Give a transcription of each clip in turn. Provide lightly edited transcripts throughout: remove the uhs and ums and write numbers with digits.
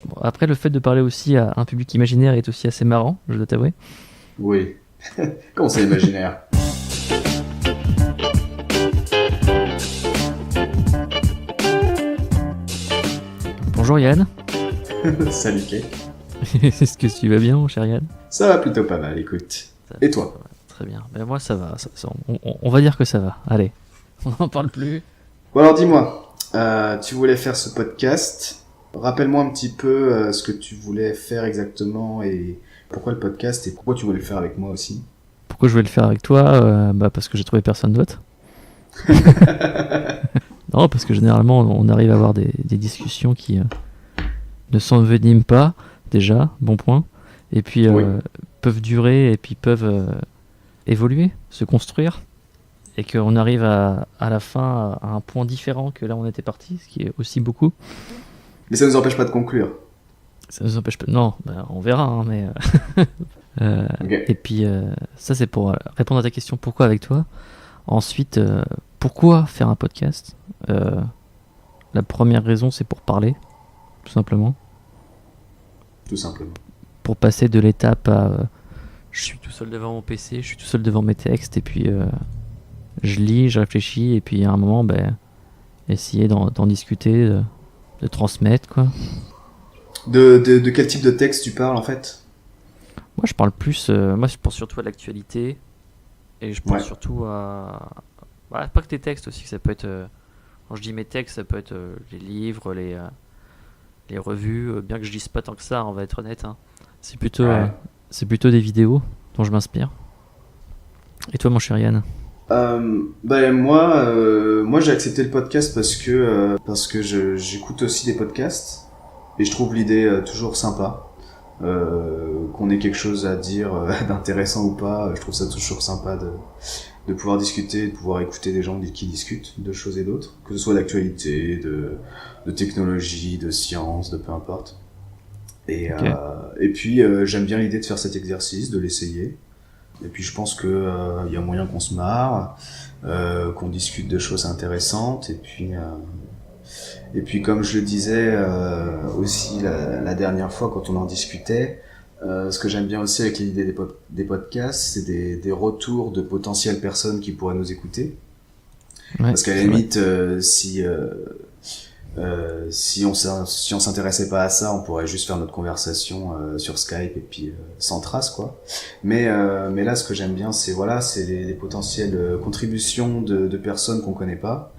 Bon, après, le fait de parler aussi à un public imaginaire est aussi assez marrant, je dois t'avouer. Oui. Comment c'est imaginaire? Bonjour Yann, Salut Kay. est-ce que tu vas bien mon cher Yann? Ça va plutôt pas mal, écoute. Ça va Et plutôt pas toi? mal. Très bien, ben moi ça va, on va dire que ça va, allez, on n'en parle plus. Bon alors dis-moi, tu voulais faire ce podcast. Rappelle-moi un petit peu ce que tu voulais faire exactement et pourquoi le podcast et pourquoi tu voulais le faire avec moi aussi. Pourquoi je voulais le faire avec toi? Parce que j'ai trouvé personne d'autre. Non, parce que généralement on arrive à avoir des discussions qui ne s'enveniment pas, déjà, bon point, et puis Oui. peuvent durer et puis peuvent évoluer, se construire, et qu'on arrive à la fin à un point différent que là on était parti, ce qui est aussi beaucoup. Mais ça nous empêche pas de conclure. Ça nous empêche pas. Non, on verra, hein, mais. Et Ok. puis, ça, c'est pour répondre à ta question pourquoi avec toi. Ensuite, pourquoi faire un podcast? La première raison, c'est pour parler, tout simplement. Tout simplement. Pour passer de l'étape à je suis tout seul devant mon PC, je suis tout seul devant mes textes, et puis je lis, je réfléchis, et puis à un moment, essayer d'en discuter, de transmettre, quoi. De quel type de texte tu parles en fait? Moi, je parle plus. Moi, je pense surtout à l'actualité. Et je pense Ouais. surtout à. Pas que tes textes aussi, que ça peut être. Quand je dis mes textes, ça peut être les livres, les revues. Bien que je dise pas tant que ça, on va être honnête, hein. C'est plutôt, Ouais. c'est plutôt des vidéos dont je m'inspire. Et toi, mon cher Yann? Moi j'ai accepté le podcast parce que j'écoute aussi des podcasts et je trouve l'idée toujours sympa. Qu'on ait quelque chose à dire d'intéressant ou pas, je trouve ça toujours sympa de pouvoir discuter, de pouvoir écouter des gens qui discutent de choses et d'autres, que ce soit d'actualité, de technologie, de science, de peu importe. Ok. Et puis j'aime bien l'idée de faire cet exercice, de l'essayer. Et puis je pense que y a moyen qu'on se marre, qu'on discute de choses intéressantes. Et puis comme je le disais aussi la dernière fois quand on en discutait, ce que j'aime bien aussi avec l'idée des podcasts, c'est des retours de potentielles personnes qui pourraient nous écouter. Ouais, Parce qu'à la c'est vrai. limite, si on s'intéressait pas à ça, on pourrait juste faire notre conversation sur Skype et puis sans trace quoi. Mais là, ce que j'aime bien, c'est voilà, c'est les potentielles contributions de personnes qu'on connaît pas,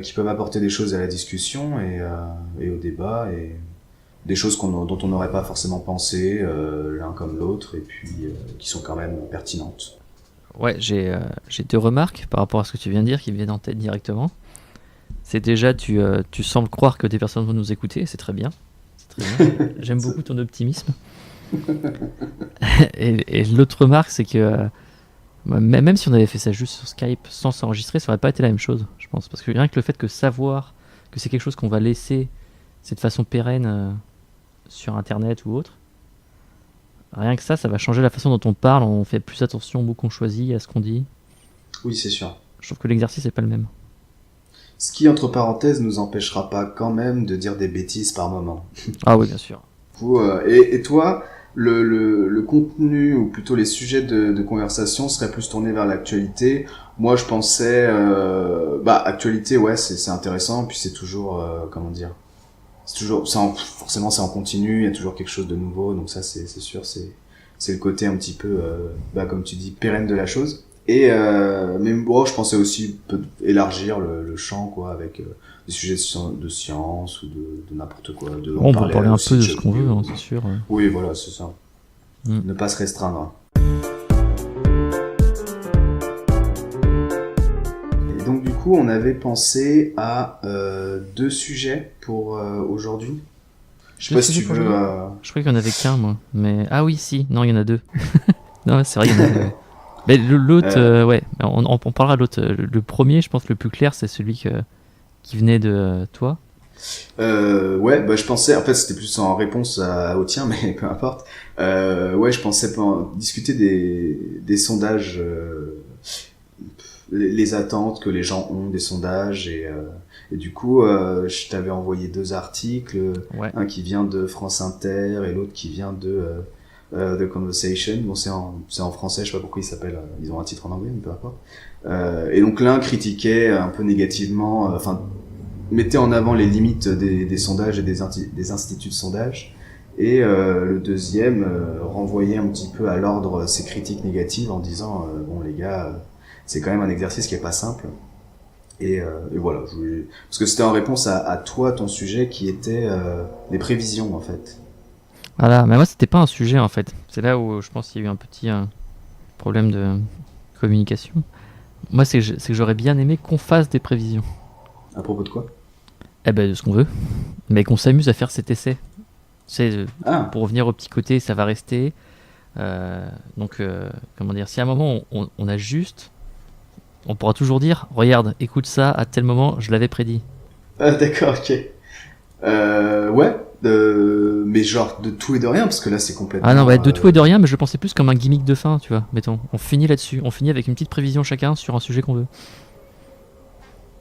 qui peuvent apporter des choses à la discussion et au débat et des choses dont on n'aurait pas forcément pensé l'un comme l'autre et puis qui sont quand même pertinentes. Ouais, j'ai deux remarques par rapport à ce que tu viens de dire qui me viennent en tête directement. C'est déjà, tu sembles croire que des personnes vont nous écouter, c'est très bien. C'est très bien. J'aime beaucoup ton optimisme. Et l'autre remarque, c'est que même si on avait fait ça juste sur Skype sans s'enregistrer, ça aurait pas été la même chose, je pense. Parce que rien que le fait que savoir que c'est quelque chose qu'on va laisser cette façon pérenne sur Internet ou autre, rien que ça va changer la façon dont on parle, on fait plus attention au mot qu'on choisit, à ce qu'on dit. Oui, c'est sûr. Je trouve que l'exercice n'est pas le même. Ce qui, entre parenthèses, nous empêchera pas quand même de dire des bêtises par moment. Ah oui, bien sûr. Et toi, le contenu, ou plutôt les sujets de conversation seraient plus tournés vers l'actualité. Moi, je pensais... actualité, ouais, c'est intéressant, puis c'est toujours... comment dire, c'est toujours... forcément, c'est en continu, il y a toujours quelque chose de nouveau, donc ça, c'est sûr, c'est le côté un petit peu, comme tu dis, pérenne de la chose. Mais bon, je pensais aussi élargir le champ, quoi, avec des sujets de science ou de n'importe quoi. On On peut parlait parler un aussi peu de de ce jeux qu'on veut, vidéo. hein, c'est sûr. Oui, voilà, c'est ça. Mm. Ne pas se restreindre. Et donc, du coup, on avait pensé à deux sujets pour aujourd'hui. Je sais Deux pas si sujets tu pour veux... aujourd'hui. Je croyais qu'il n'y en avait qu'un, moi. Mais ah oui, si. Non, il y en a deux. Non, c'est vrai, il y en a deux. Ouais. Mais l'autre, euh, ouais, on parlera de l'autre. Le premier, je pense, le plus clair, c'est celui qui venait de toi. ouais, je pensais, en fait, c'était plus en réponse au tien, mais peu importe. Ouais, je pensais discuter des sondages les attentes que les gens ont des sondages et du coup je t'avais envoyé 2 articles, Ouais. un qui vient de France Inter et l'autre qui vient de The Conversation. Bon, c'est en français, je sais pas pourquoi ils s'appellent, ils ont un titre en anglais, mais peu importe. Et donc l'un critiquait un peu négativement, enfin mettait en avant les limites des sondages et des instituts de sondage. Et le deuxième renvoyait un petit peu à l'ordre ces critiques négatives en disant bon les gars, c'est quand même un exercice qui est pas simple. Et voilà, parce que c'était en réponse à toi, ton sujet qui était les prévisions en fait. Voilà, mais moi c'était pas un sujet en fait. C'est là où je pense qu'il y a eu un petit problème de communication. Moi c'est que j'aurais bien aimé qu'on fasse des prévisions. À propos de quoi? Eh ben de ce qu'on veut, mais qu'on s'amuse à faire cet essai. C'est Ah, pour revenir au petit côté, ça va rester. Donc comment dire, si à un moment on ajuste, on pourra toujours dire, regarde, écoute ça, à tel moment, je l'avais prédit. d'accord, ok. Ouais, mais genre de tout et de rien, parce que là c'est complètement... Ah non, bah, de tout et de rien, mais je le pensais plus comme un gimmick de fin, tu vois. Mettons, on finit là-dessus, on finit avec une petite prévision chacun sur un sujet qu'on veut.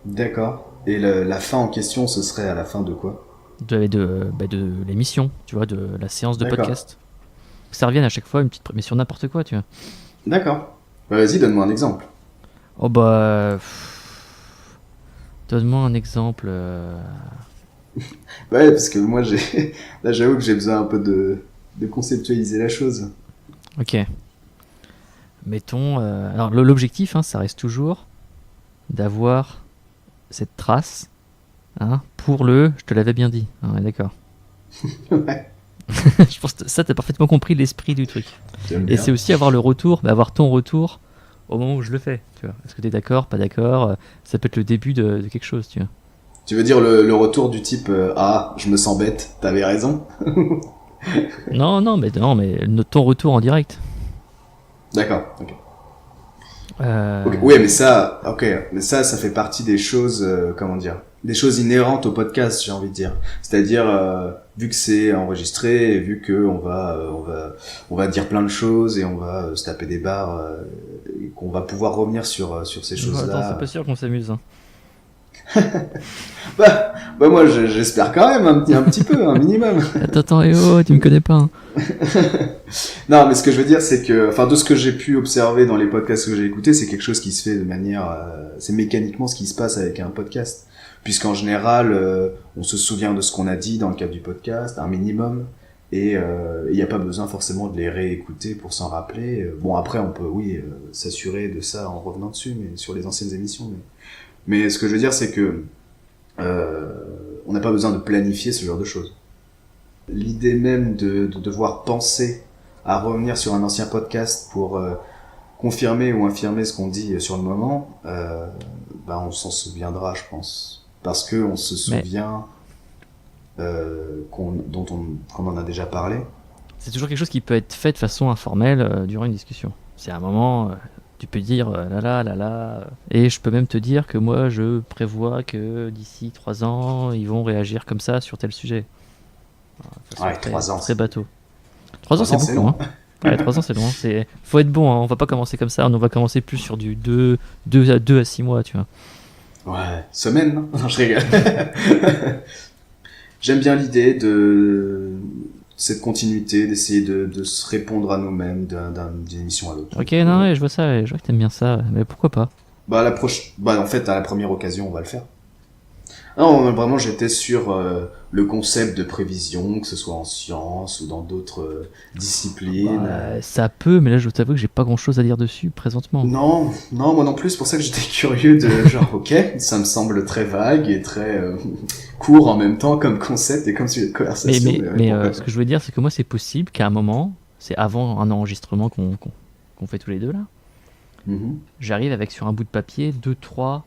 D'accord. Et la fin en question, ce serait à la fin de quoi? De l'émission, tu vois, de la séance de D'accord. podcast. Que ça revienne à chaque fois, mais sur n'importe quoi, tu vois. D'accord. Bah, vas-y, donne-moi un exemple. Oh bah... Donne-moi un exemple. Ouais, parce que moi, là, j'avoue que j'ai besoin un peu de conceptualiser la chose. Ok. Mettons... Alors l'objectif, hein, ça reste toujours d'avoir cette trace, hein, pour je te l'avais bien dit, hein, on est d'accord. Ouais, Je pense que ça, t'as parfaitement compris l'esprit du truc. j'aime Et bien. c'est aussi avoir le retour, avoir ton retour au moment où je le fais. Tu vois. Est-ce que t'es d'accord, pas d'accord? Ça peut être le début de quelque chose, tu vois. Tu veux dire le retour du type ah, je me sens bête, t'avais raison? Non, mais ton retour en direct. D'accord, ok. Euh, Ok, ouais, mais ça fait partie des choses, comment dire, des choses inhérentes au podcast, j'ai envie de dire. C'est-à-dire, vu que c'est enregistré, et vu que on va dire plein de choses et on va se taper des barres, et qu'on va pouvoir revenir sur ces Attends, c'est choses-là. pas sûr qu'on s'amuse. Hein. Bah moi, j'espère quand même un petit peu, un minimum. Attends, tu me connais pas. Hein. Non, mais ce que je veux dire, c'est que, enfin, de ce que j'ai pu observer dans les podcasts que j'ai écoutés, c'est quelque chose qui se fait de manière, c'est mécaniquement ce qui se passe avec un podcast. Puisqu'en général, on se souvient de ce qu'on a dit dans le cadre du podcast, un minimum, et il n'y a pas besoin forcément de les réécouter pour s'en rappeler. Bon, après, on peut, oui, s'assurer de ça en revenant dessus, mais sur les anciennes émissions. Mais ce que je veux dire, c'est que on n'a pas besoin de planifier ce genre de choses. L'idée même de devoir penser à revenir sur un ancien podcast pour confirmer ou infirmer ce qu'on dit sur le moment, on s'en souviendra, je pense. Parce que on se souvient qu'on en a déjà parlé. C'est toujours quelque chose qui peut être fait de façon informelle durant une discussion. C'est un moment, tu peux dire et je peux même te dire que moi je prévois que d'ici 3 ans, ils vont réagir comme ça sur tel sujet. Ouais, 3 ans. Très bateau. 3 ans, c'est beaucoup, long. hein. Ouais, 3 ans, c'est long. Faut être bon, hein. On va pas commencer comme ça. On va commencer plus sur du 2 à 6 mois, tu vois. Ouais, semaine, non? Non, je rigole. J'aime bien l'idée de cette continuité, d'essayer de se répondre à nous-mêmes d'une émission à l'autre. Ok, non, ouais, je vois ça. Je vois que t'aimes bien ça. Mais pourquoi pas? En fait, à la première occasion, on va le faire. Non, vraiment, j'étais sur le concept de prévision, que ce soit en sciences ou dans d'autres disciplines. Ça peut, mais là, je t'avoue que j'ai pas grand-chose à dire dessus présentement. Non, moi non plus. C'est pour ça que j'étais curieux de genre, ok, ça me semble très vague et très court en même temps comme concept et comme sujet de conversation. Mais ce que je veux dire, c'est que moi, c'est possible qu'à un moment, c'est avant un enregistrement qu'on fait tous les deux là, j'arrive avec sur un bout de papier 2-3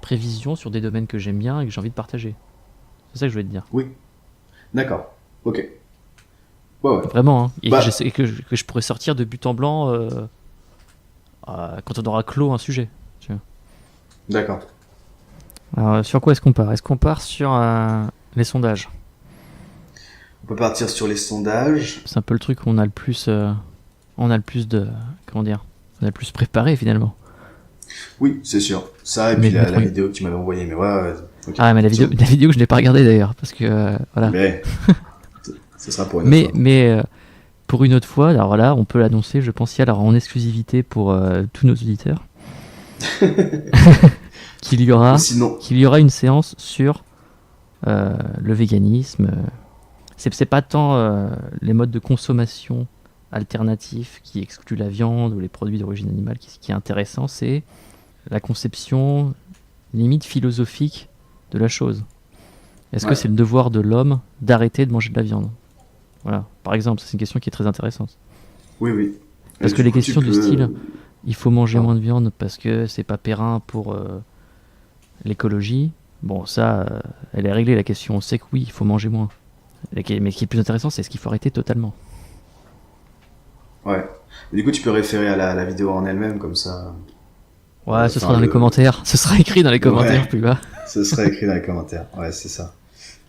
prévisions sur des domaines que j'aime bien et que j'ai envie de partager. C'est ça que je voulais te dire. Oui. D'accord. Ok. Ouais. Vraiment, hein. Et que je pourrais sortir de but en blanc quand on aura clos un sujet. Tu vois. D'accord. Alors, sur quoi est-ce qu'on part? Est-ce qu'on part sur les sondages? On peut partir sur les sondages. C'est un peu le truc où on a le plus de... Comment dire? On a le plus préparé finalement. Oui, c'est sûr. Ça, et Mais puis le mettre la en- vidéo que tu m'avais envoyée, mais ouais, ok. Ah, mais la vidéo que je n'ai pas regardée d'ailleurs, parce que voilà. Mais, ce sera pour une autre fois. Mais pour une autre fois, alors là, on peut l'annoncer, je pense, alors en exclusivité pour tous nos auditeurs, qu'il y aura, Ou sinon, qu'il y aura une séance sur le véganisme. C'est pas tant les modes de consommation alternatifs qui excluent la viande ou les produits d'origine animale qui est intéressant, c'est la conception limite philosophique de la chose. Est-ce que ouais. c'est le devoir de l'homme d'arrêter de manger de la viande? Voilà, par exemple, c'est une question qui est très intéressante. Oui, oui. Parce Et que du les coup, tu questions du peux- style, il faut manger Pardon. moins de viande parce que c'est pas périn pour l'écologie, bon, ça, elle est réglée la question. On sait que oui, il faut manger moins. Mais ce qui est plus intéressant, c'est ce qu'il faut arrêter totalement. Ouais. Et du coup, tu peux référer à la vidéo en elle-même, comme ça. Ouais, ce sera Enfin, dans les commentaires. Ce sera écrit dans les commentaires Ouais, plus bas. ce serait écrit dans les commentaires. Ouais, c'est ça.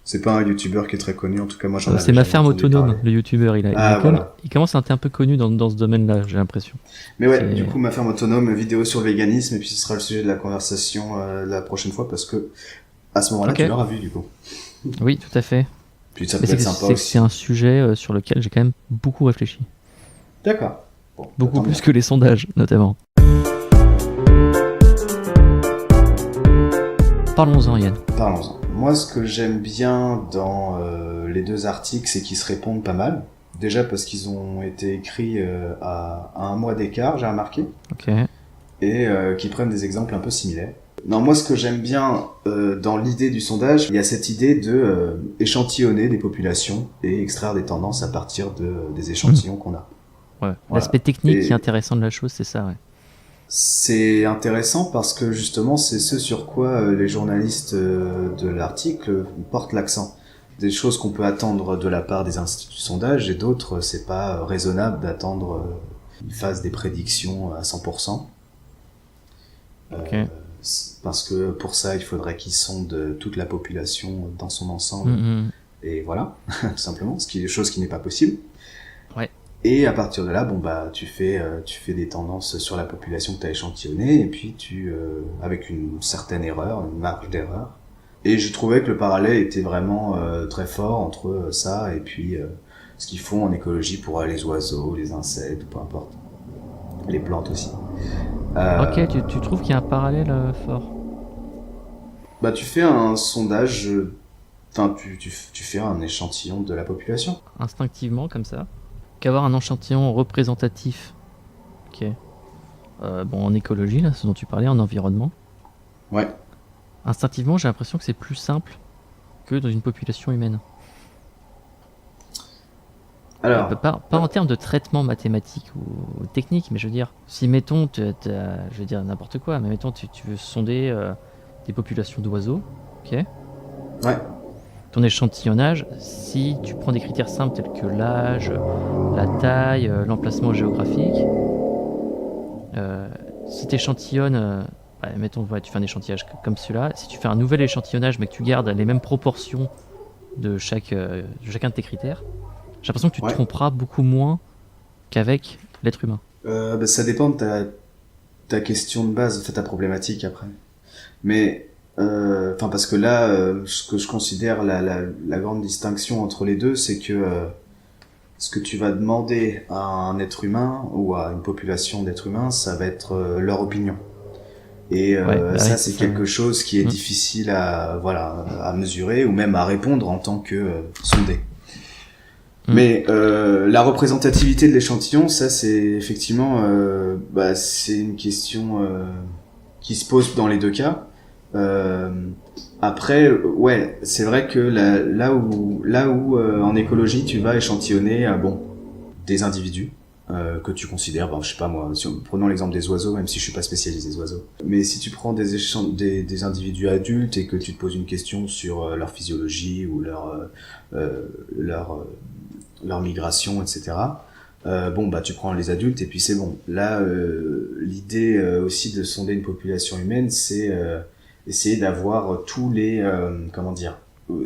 C'est pas un youtubeur qui est très connu, en tout cas, moi, j'en C'est avais ma jamais ferme entendu autonome, parler. le youtubeur. Ah, voilà. Il commence à être un peu connu dans ce domaine-là, j'ai l'impression. Mais ouais, du C'est- coup, ma ferme autonome, vidéo sur le véganisme, et puis ce sera le sujet de la conversation la prochaine fois, parce que à ce moment-là, Ok, tu l'auras vu, du coup. oui, tout à fait. Puis ça Mais peut être sympa c'est aussi. un sujet sur lequel j'ai quand même beaucoup réfléchi. D'accord. Bon, bah, Beaucoup tant plus mieux. que les sondages, notamment. Parlons-en, Yann. Parlons-en. Moi, ce que j'aime bien dans les deux articles, c'est qu'ils se répondent pas mal. Déjà parce qu'ils ont été écrits à un mois d'écart, j'ai remarqué, Ok. et qu'ils prennent des exemples un peu similaires. Non, moi, ce que j'aime bien dans l'idée du sondage, il y a cette idée de échantillonner des populations et extraire des tendances à partir des échantillons qu'on a. Ouais. Voilà. L'aspect technique qui est Et intéressant de la chose, c'est ça, ouais. c'est intéressant parce que justement, c'est ce sur quoi les journalistes de l'article portent l'accent. Des choses qu'on peut attendre de la part des instituts de sondage et d'autres, c'est pas raisonnable d'attendre qu'ils fassent des prédictions à 100%. Ok. Parce que pour ça, il faudrait qu'ils sondent toute la population dans son ensemble. Mhm. Et voilà, tout simplement, ce qui est chose qui n'est pas possible. Ouais. Et à partir de là, bon bah tu fais des tendances sur la population que tu as échantillonnée et puis avec une certaine erreur, une marge d'erreur. Et je trouvais que le parallèle était vraiment très fort entre ça et puis ce qu'ils font en écologie pour les oiseaux, les insectes, peu importe, les plantes aussi. Ok, tu trouves qu'il y a un parallèle fort? Bah tu fais un sondage, enfin tu fais un échantillon de la population. Instinctivement, comme ça. Qu'avoir un échantillon représentatif. Ok. Bon, en écologie, là, ce dont tu parlais, en environnement. Ouais. Instinctivement, j'ai l'impression que c'est plus simple que dans une population humaine. Alors, Pas en termes de traitement mathématique ou technique, mais je veux dire, si mettons, je veux dire n'importe quoi, mais mettons tu veux sonder des populations d'oiseaux, ok? ouais. Ton échantillonnage, si tu prends des critères simples tels que l'âge, la taille, l'emplacement géographique, si tu échantillonnes, mettons, ouais, tu fais un échantillonnage comme celui-là, si tu fais un nouvel échantillonnage mais que tu gardes les mêmes proportions de chacun de tes critères, j'ai l'impression que tu te Ouais. tromperas beaucoup moins qu'avec l'être humain. Bah, ça dépend de ta question de base, en fait, ta problématique après. Mais, enfin, parce que là, ce que je considère la grande distinction entre les deux, c'est que ce que tu vas demander à un être humain ou à une population d'êtres humains, ça va être leur opinion. Et Ouais, bah ça, oui, c'est ça, quelque chose qui est Mm. difficile à mesurer ou même à répondre en tant que sondé. Mais la représentativité de l'échantillon, ça c'est effectivement, c'est une question qui se pose dans les deux cas. Après, ouais, c'est vrai que là où en écologie tu vas échantillonner, des individus que tu considères, je sais pas moi, prenons l'exemple des oiseaux, même si je suis pas spécialisé des oiseaux. Mais si tu prends des individus adultes et que tu te poses une question sur leur physiologie ou leur migration, etc. Tu prends les adultes et puis c'est bon. Là, l'idée aussi de sonder une population humaine, c'est essayer d'avoir tous les,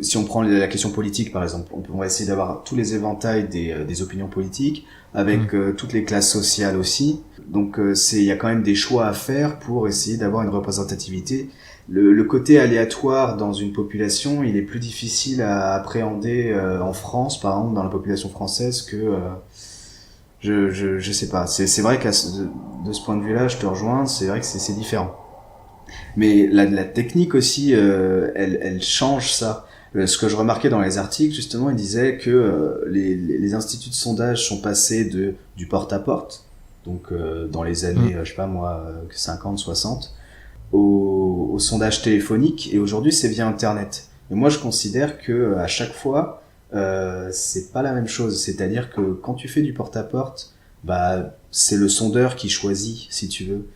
si on prend la question politique par exemple, on va essayer d'avoir tous les éventails des opinions politiques avec toutes les classes sociales aussi. Donc il y a quand même des choix à faire pour essayer d'avoir une représentativité. Le côté aléatoire dans une population, il est plus difficile à appréhender en France, par exemple, dans la population française que je sais pas. C'est vrai qu'à de ce point de vue-là, je te rejoins. C'est vrai que c'est différent. Mais la technique aussi, elle change ça. Ce que je remarquais dans les articles, justement, ils disaient que les instituts de sondage sont passés du porte-à-porte, donc dans les années, je sais pas moi, 50, 60, au sondage téléphonique, et aujourd'hui c'est via Internet. Et moi je considère que à chaque fois, c'est pas la même chose. C'est-à-dire que quand tu fais du porte-à-porte, bah c'est le sondeur qui choisit, si tu veux,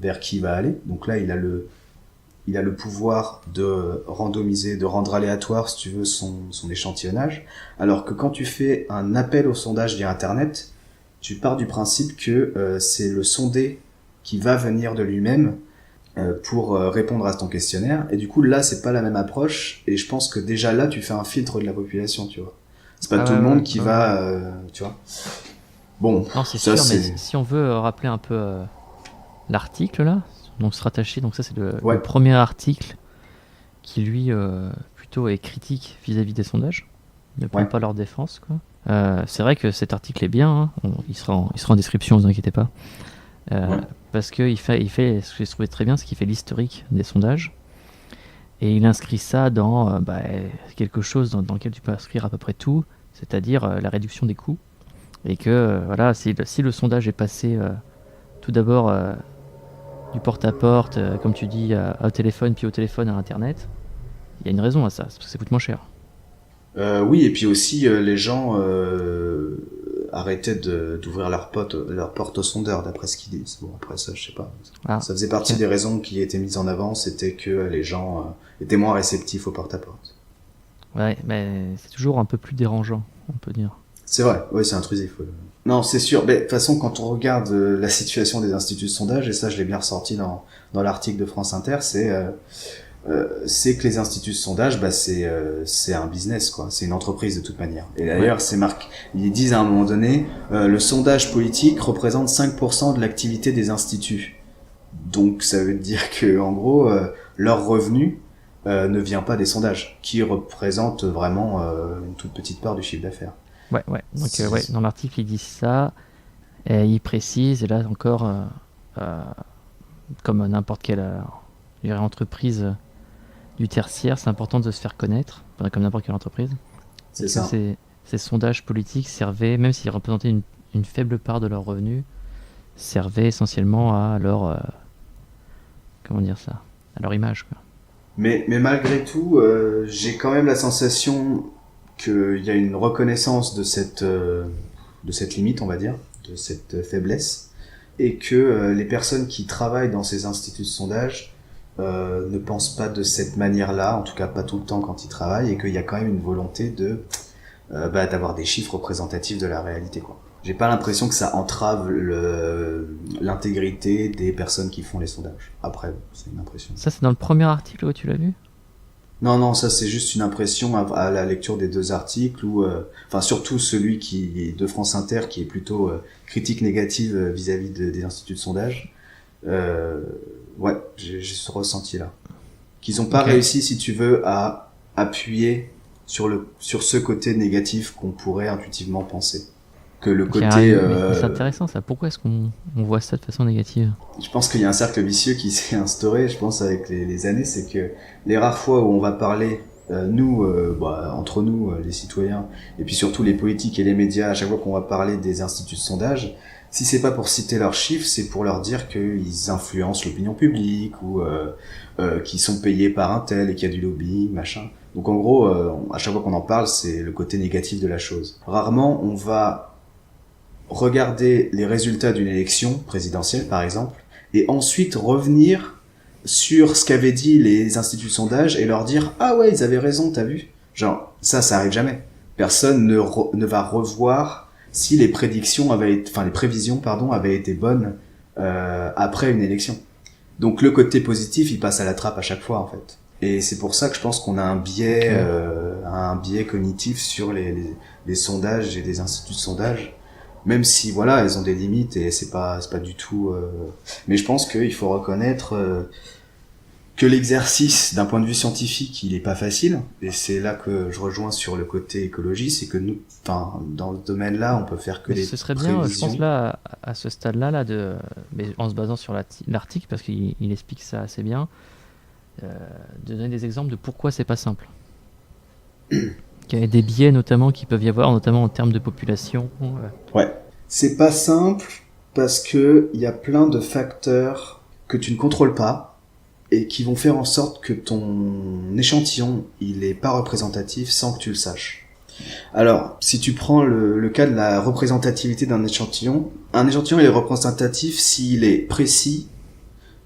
vers qui il va aller. Donc là, il a le pouvoir de randomiser, de rendre aléatoire, si tu veux, son échantillonnage. Alors que quand tu fais un appel au sondage via Internet, tu pars du principe que c'est le sondé qui va venir de lui-même pour répondre à ton questionnaire. Et du coup, là, c'est pas la même approche. Et je pense que déjà là, tu fais un filtre de la population, tu vois. C'est pas tout le monde qui va, tu vois. Bon, non, c'est sûr, mais si on veut rappeler un peu l'article là, donc se rattacher, donc ça c'est le premier article qui lui plutôt est critique vis-à-vis des sondages, il ne prend pas leur défense, quoi. C'est vrai que cet article est bien, hein. Il sera en description, vous inquiétez pas, parce que il fait ce que j'ai trouvé très bien, c'est qu'il fait l'historique des sondages et il inscrit ça dans quelque chose dans lequel tu peux inscrire à peu près tout, c'est-à-dire la réduction des coûts, et que voilà, si le sondage est passé tout d'abord du porte-à-porte, comme tu dis, au téléphone, puis au téléphone à Internet, il y a une raison à ça, c'est parce que ça coûte moins cher. Oui, et puis aussi, les gens arrêtaient d'ouvrir leur porte au sondeur, d'après ce qu'ils disent. Bon, après ça, je sais pas. Ça faisait partie des raisons qui étaient mises en avant, c'était que les gens étaient moins réceptifs au porte-à-porte. Ouais, mais c'est toujours un peu plus dérangeant, on peut dire. C'est vrai, oui, c'est intrusif. Non, c'est sûr. Mais de toute façon, quand on regarde la situation des instituts de sondage, et ça, je l'ai bien ressorti dans l'article de France Inter, c'est que les instituts de sondage, c'est un business, quoi. C'est une entreprise de toute manière. Et d'ailleurs, ils disent à un moment donné, le sondage politique représente 5% de l'activité des instituts. Donc, ça veut dire que, en gros, leur revenu ne vient pas des sondages, qui représentent vraiment une toute petite part du chiffre d'affaires. Ouais. Donc, dans l'article, ils disent ça, et ils précisent, et là encore, comme n'importe quelle entreprise du tertiaire, c'est important de se faire connaître, comme n'importe quelle entreprise. C'est ça. Ces sondages politiques servaient, même s'ils représentaient une faible part de leurs revenus, servaient essentiellement à leur comment dire ça, à leur image, quoi. Mais malgré tout, j'ai quand même la sensation qu'il y a une reconnaissance de cette limite, on va dire, de cette faiblesse, et que les personnes qui travaillent dans ces instituts de sondage ne pensent pas de cette manière-là, en tout cas pas tout le temps quand ils travaillent, et qu'il y a quand même une volonté d'avoir des chiffres représentatifs de la réalité, quoi. J'ai pas l'impression que ça entrave l'intégrité des personnes qui font les sondages. Après, c'est une impression. Ça, c'est dans le premier article où tu l'as vu ? Non, ça c'est juste une impression à la lecture des deux articles, où, surtout celui qui est de France Inter, qui est plutôt critique négative vis-à-vis des instituts de sondage. J'ai ce ressenti-là. Qu'ils ont pas réussi, si tu veux, à appuyer sur ce côté négatif qu'on pourrait intuitivement penser. Que le côté... c'est intéressant ça, pourquoi est-ce qu'on voit ça de façon négative ? Je pense qu'il y a un cercle vicieux qui s'est instauré, je pense, avec les années, c'est que les rares fois où on va parler, entre nous, les citoyens, et puis surtout les politiques et les médias, à chaque fois qu'on va parler des instituts de sondage, si c'est pas pour citer leurs chiffres, c'est pour leur dire qu'ils influencent l'opinion publique, ou qu'ils sont payés par un tel et qu'il y a du lobbying, machin. Donc en gros, à chaque fois qu'on en parle, c'est le côté négatif de la chose. Rarement on va regarder les résultats d'une élection présidentielle, par exemple, et ensuite revenir sur ce qu'avaient dit les instituts de sondage et leur dire « Ah ouais, ils avaient raison, t'as vu ?» Genre, ça arrive jamais. Personne ne va revoir si les prévisions avaient été bonnes après une élection. Donc le côté positif, il passe à la trappe à chaque fois, en fait. Et c'est pour ça que je pense qu'on a un biais cognitif sur les sondages et les instituts de sondage, Même si voilà, elles ont des limites et c'est pas du tout. Mais je pense qu'il faut reconnaître que l'exercice, d'un point de vue scientifique, il est pas facile. Et c'est là que je rejoins sur le côté écologie, c'est que nous, enfin, dans ce domaine-là, on peut faire que Mais des ce serait bien, je pense prévisions. là, à ce stade-là, mais en se basant sur l'article, parce qu'il explique ça assez bien, euh, de donner des exemples de pourquoi c'est pas simple. Il y a des biais notamment qui peuvent y avoir, notamment en termes de population. Ouais. C'est pas simple parce que il y a plein de facteurs que tu ne contrôles pas et qui vont faire en sorte que ton échantillon, il est pas représentatif sans que tu le saches. Alors, si tu prends le cas de la représentativité d'un échantillon, un échantillon il est représentatif s'il est précis,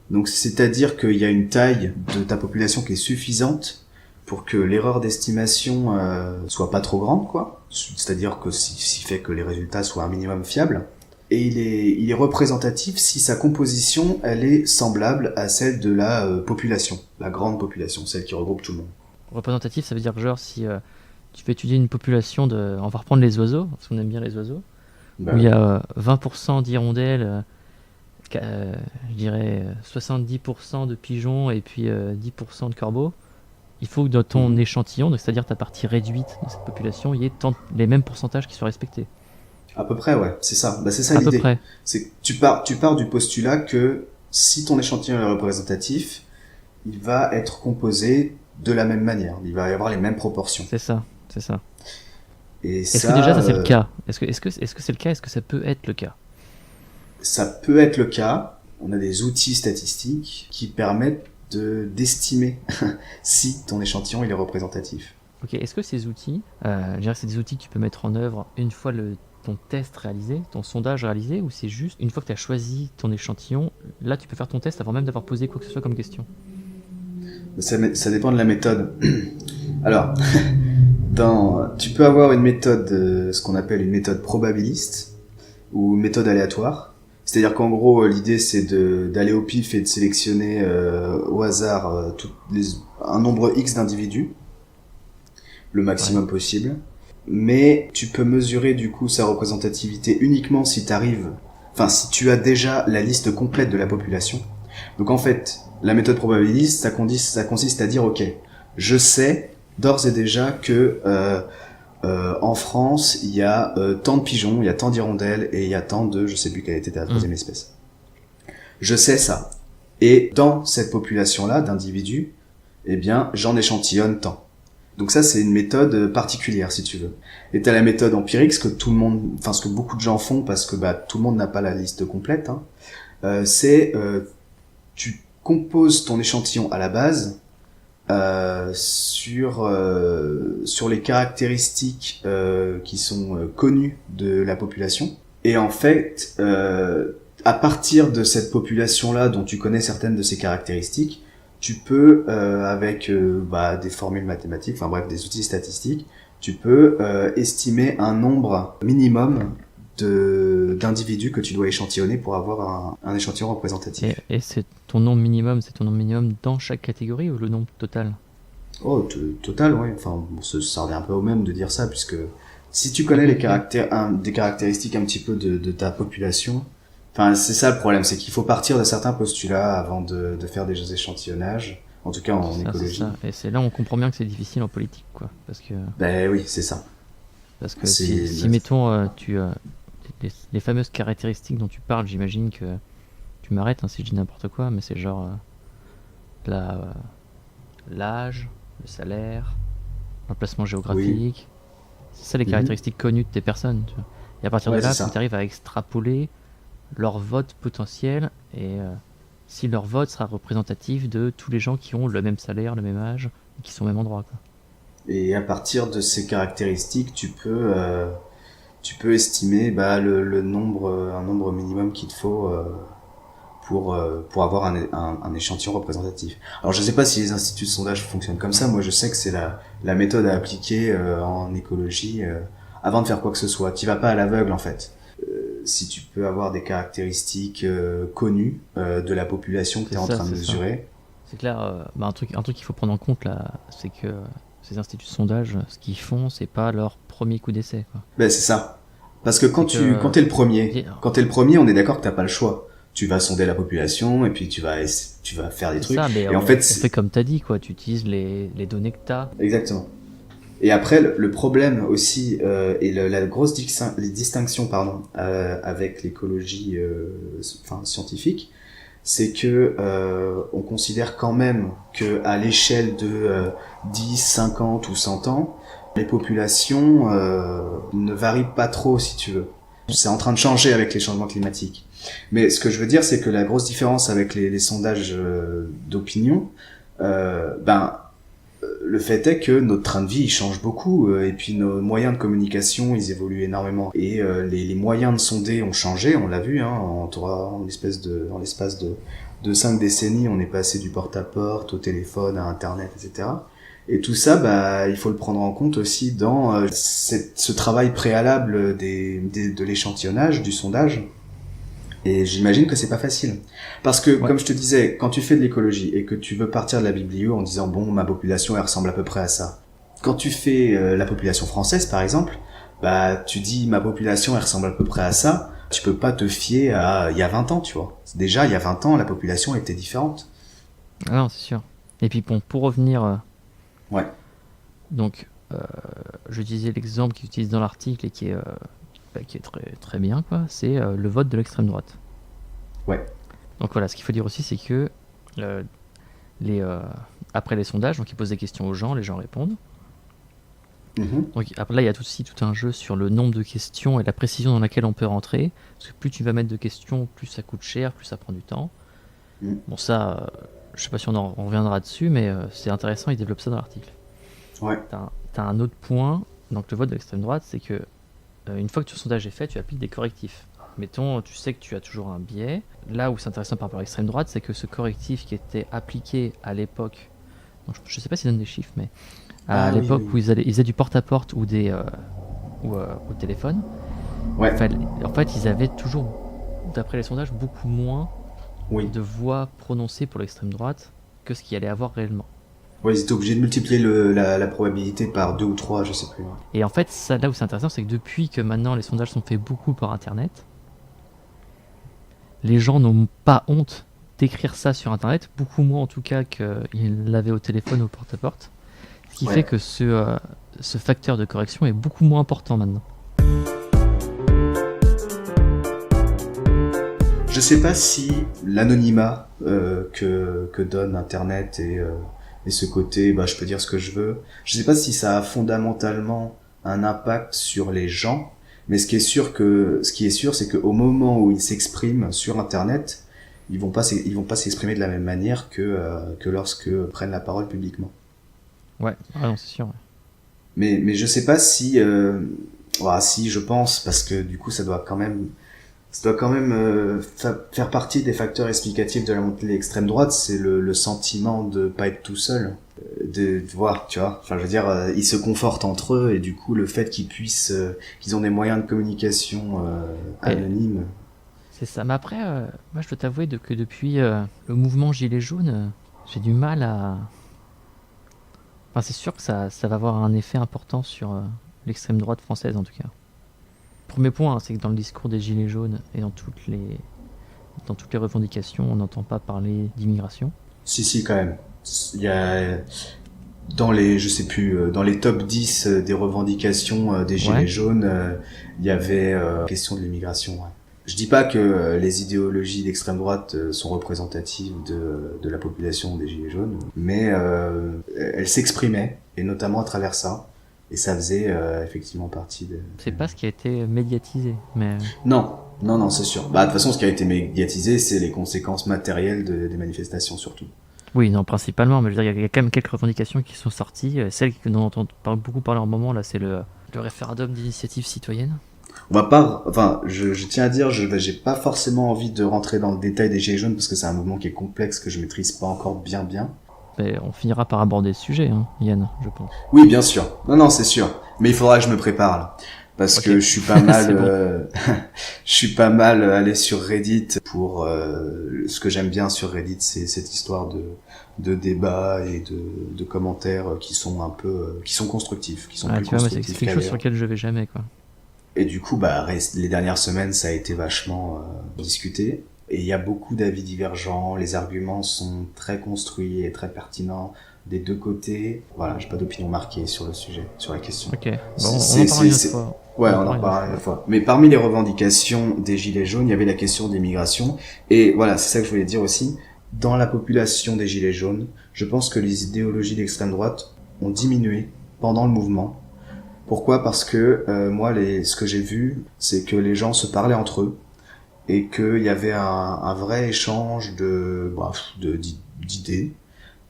donc c'est-à-dire qu'il y a une taille de ta population qui est suffisante pour que l'erreur d'estimation soit pas trop grande, quoi. C'est-à-dire que si fait que les résultats soient un minimum fiables. Et il est représentatif si sa composition elle est semblable à celle de la population, la grande population, celle qui regroupe tout le monde. Représentatif, ça veut dire que genre si tu veux étudier une population de... On va reprendre les oiseaux, parce qu'on aime bien les oiseaux, Bah où il oui. y a 20% d'hirondelles, je dirais 70% de pigeons et puis 10% de corbeaux. Il faut que dans ton Mhm. échantillon, donc c'est-à-dire ta partie réduite de cette population, il y ait les mêmes pourcentages qui soient respectés. À peu près, ouais, c'est ça. Bah c'est ça À peu l'idée. près. C'est que tu pars du postulat que si ton échantillon est représentatif, il va être composé de la même manière. Il va y avoir les mêmes proportions. C'est ça, c'est ça. Et Est-ce que déjà ça, ça c'est le cas? Est-ce que c'est le cas? Est-ce que ça peut être le cas? ça peut être le cas. On a des outils statistiques qui permettent d'estimer si ton échantillon il est représentatif. Ok, est-ce que ces outils, je dirais que c'est des outils que tu peux mettre en œuvre une fois ton test réalisé, ton sondage réalisé, ou c'est juste une fois que tu as choisi ton échantillon, là tu peux faire ton test avant même d'avoir posé quoi que ce soit comme question? Ça dépend de la méthode. Alors, tu peux avoir une méthode, ce qu'on appelle une méthode probabiliste ou une méthode aléatoire. C'est-à-dire qu'en gros, l'idée c'est d'aller au pif et de sélectionner au hasard un nombre X d'individus, le Ouais. maximum possible. Mais tu peux mesurer du coup sa représentativité uniquement si tu as déjà la liste complète de la population. Donc en fait, la méthode probabiliste, ça consiste à dire, ok, je sais d'ores et déjà que en France, il y a tant de pigeons, il y a tant d'hirondelles et il y a tant de, je sais plus quelle était la Hmm. troisième espèce. Je sais ça. Et dans cette population-là d'individus, eh bien, j'en échantillonne tant. Donc ça, c'est une méthode particulière, si tu veux. Et t'as la méthode empirique, ce que beaucoup de gens font, parce que bah tout le monde n'a pas la liste complète. Hein, tu composes ton échantillon à la base sur les caractéristiques qui sont connues de la population. Et en fait, à partir de cette population-là, dont tu connais certaines de ses caractéristiques, tu peux, avec des formules mathématiques, enfin bref, des outils statistiques, tu peux estimer un nombre minimum d'individus que tu dois échantillonner pour avoir un échantillon représentatif. Et c'est ton nombre minimum dans chaque catégorie ou le nombre total? Oh, total, ouais. Enfin, bon, ça revient un peu au même de dire ça, puisque si tu Ok, connais ok. des caractéristiques un petit peu de ta population, enfin, c'est ça le problème, c'est qu'il faut partir de certains postulats avant de faire des échantillonnages, en tout cas en C'est écologie. ça. Et c'est là où on comprend bien que c'est difficile en politique, quoi. Ben oui, c'est ça. Parce que C'est, si mettons, les fameuses caractéristiques dont tu parles, j'imagine que tu m'arrêtes hein, si je dis n'importe quoi, mais c'est genre la, euh, l'âge, le salaire, l'emplacement oui. géographique. C'est ça les Mhm. caractéristiques connues de tes personnes. Tu vois. Et à partir de Ouais, c'est là, il faut que tu ça. arrives à extrapoler leur vote potentiel et si leur vote sera représentatif de tous les gens qui ont le même salaire, le même âge, et qui sont au même endroit. Quoi. Et à partir de ces caractéristiques, tu peux estimer le nombre, un nombre minimum qu'il te faut pour avoir un échantillon représentatif. Alors je sais pas si les instituts de sondage fonctionnent comme ça, moi je sais que c'est la méthode à appliquer en écologie avant de faire quoi que ce soit. Tu vas pas à l'aveugle en fait. Si tu peux avoir des caractéristiques connues de la population que tu es C'est en ça, train de c'est ça. mesurer, C'est clair, un truc qu'il faut prendre en compte là, c'est que ces instituts de sondage, ce qu'ils font, c'est pas leur premier coup d'essai. Quoi. ben c'est ça. Parce que quand C'est que- t'es le premier, on est d'accord que t'as pas le choix. Tu vas sonder la population et puis tu vas faire des C'est trucs. ça, mais Et en fait, on fait comme t'as dit, quoi. Tu utilises les données que t'as. exactement. Et après, le problème aussi et la grosse les distinctions pardon avec l'écologie scientifique, c'est que on considère quand même que à l'échelle de 10, 50 ou 100 ans, les populations ne varient pas trop, si tu veux. C'est en train de changer avec les changements climatiques. Mais ce que je veux dire, c'est que la grosse différence avec les sondages d'opinion, le fait est que notre train de vie il change beaucoup et puis nos moyens de communication ils évoluent énormément et les moyens de sonder ont changé, on l'a vu en l'espace de 5 décennies, on est passé du porte-à-porte au téléphone à internet, etc. Et tout ça, bah, il faut le prendre en compte aussi dans ce travail préalable de l'échantillonnage, du sondage. Et j'imagine que c'est pas facile. Parce que, Ouais. comme je te disais, quand tu fais de l'écologie et que tu veux partir de la biblio en disant, bon, ma population, elle ressemble à peu près à ça. Quand tu fais la population française, par exemple, bah, tu dis, ma population, elle ressemble à peu près à ça. Tu peux pas te fier à il y a 20 ans, tu vois. Déjà, il y a 20 ans, la population était différente. Ah non, c'est sûr. Et puis bon, pour revenir, Ouais. donc, je disais l'exemple qu'ils utilisent dans l'article et qui est très, très bien, quoi. C'est le vote de l'extrême droite. Ouais. Donc voilà, ce qu'il faut dire aussi, c'est que euh, après les sondages, donc ils posent des questions aux gens, les gens répondent. Mhm. Donc après là, il y a aussi tout un jeu sur le nombre de questions et la précision dans laquelle on peut rentrer. Parce que plus tu vas mettre de questions, plus ça coûte cher, plus ça prend du temps. Mhm. Bon, ça, je sais pas si on reviendra dessus, mais c'est intéressant, ils développent ça dans l'article. Ouais. T'as un autre point, donc le vote de l'extrême droite, c'est que une fois que ton sondage est fait, tu appliques des correctifs. Mettons, tu sais que tu as toujours un biais. Là où c'est intéressant par rapport à l'extrême droite, c'est que ce correctif qui était appliqué à l'époque, donc je sais pas s'ils donnent des chiffres, mais à Ah oui, l'époque oui. où ils faisaient du porte-à-porte ou au téléphone, Ouais. en fait, ils avaient toujours, d'après les sondages, beaucoup moins Oui. de voix prononcées pour l'extrême droite que ce qu'il y allait avoir réellement. Ouais, ils étaient obligés de multiplier la probabilité par 2 ou 3, je sais plus. Et en fait, ça, là où c'est intéressant, c'est que depuis que maintenant les sondages sont faits beaucoup par Internet, les gens n'ont pas honte d'écrire ça sur Internet, beaucoup moins en tout cas qu'ils l'avaient au téléphone ou au porte-à-porte. Ce qui Ouais. fait que ce facteur de correction est beaucoup moins important maintenant. Je sais pas si l'anonymat que donne Internet et ce côté, bah, je peux dire ce que je veux. Je sais pas si ça a fondamentalement un impact sur les gens, mais ce qui est sûr, c'est qu'au moment où ils s'expriment sur Internet, ils vont pas s'exprimer de la même manière que lorsque prennent la parole publiquement. Ouais, ah non, c'est sûr. Ouais. Mais je sais pas si, si je pense, parce que du coup ça doit quand même faire partie des facteurs explicatifs de la montée de l'extrême droite, c'est le sentiment de pas être tout seul, de voir, tu vois. Enfin, je veux dire, ils se confortent entre eux et du coup, le fait qu'ils ont des moyens de communication anonymes. C'est ça. Mais après, moi je dois t'avouer que depuis le mouvement Gilets jaunes, j'ai du mal à. Enfin, c'est sûr que ça va avoir un effet important sur l'extrême droite française en tout cas. Premier point, hein, c'est que dans le discours des Gilets jaunes et dans toutes les revendications, on n'entend pas parler d'immigration. Si, quand même. Il y a je sais plus, dans les top 10 des revendications des Gilets Ouais. jaunes, il y avait question de l'immigration. Ouais. Je dis pas que les idéologies d'extrême droite sont représentatives de la population des Gilets jaunes, mais elles s'exprimaient, et notamment à travers ça, et ça faisait effectivement partie de... C'est pas ce qui a été médiatisé, mais Non, c'est sûr. Bah, de toute façon, ce qui a été médiatisé, c'est les conséquences matérielles des manifestations, surtout. oui, non, principalement. Mais je veux dire, il y a quand même quelques revendications qui sont sorties. Celle dont on entend beaucoup parler en moment là, c'est le référendum d'initiative citoyenne. On va pas, enfin, je tiens à dire, j'ai pas forcément envie de rentrer dans le détail des Gilets jaunes parce que c'est un mouvement qui est complexe, que je maîtrise pas encore bien. Mais on finira par aborder le sujet, hein, Yann, je pense. Oui, bien sûr. Non, c'est sûr. Mais il faudra que je me prépare, là. Parce Ok. que je suis pas mal, C'est bon. je suis pas mal allé sur Reddit pour, ce que j'aime bien sur Reddit, c'est cette histoire de débats et de commentaires qui sont un peu, qui sont constructifs, qui sont Ah, plus tu vois, moi, c'est constructifs quelque chose sur qu'ailleurs. lequel je vais jamais, quoi. Et du coup, les dernières semaines, ça a été vachement discuté. Et il y a beaucoup d'avis divergents, les arguments sont très construits et très pertinents des deux côtés. Voilà, j'ai pas d'opinion marquée sur le sujet, sur la question. Ok, bon, on en parlera une autre fois. Ouais, on en parlera une autre fois. Mais parmi les revendications des Gilets jaunes, il y avait la question des migrations. Et voilà, c'est ça que je voulais dire aussi. Dans la population des Gilets jaunes, je pense que les idéologies d'extrême droite ont diminué pendant le mouvement. Pourquoi ? Parce que moi, ce que j'ai vu, c'est que les gens se parlaient entre eux et qu'il y avait un vrai échange d'idées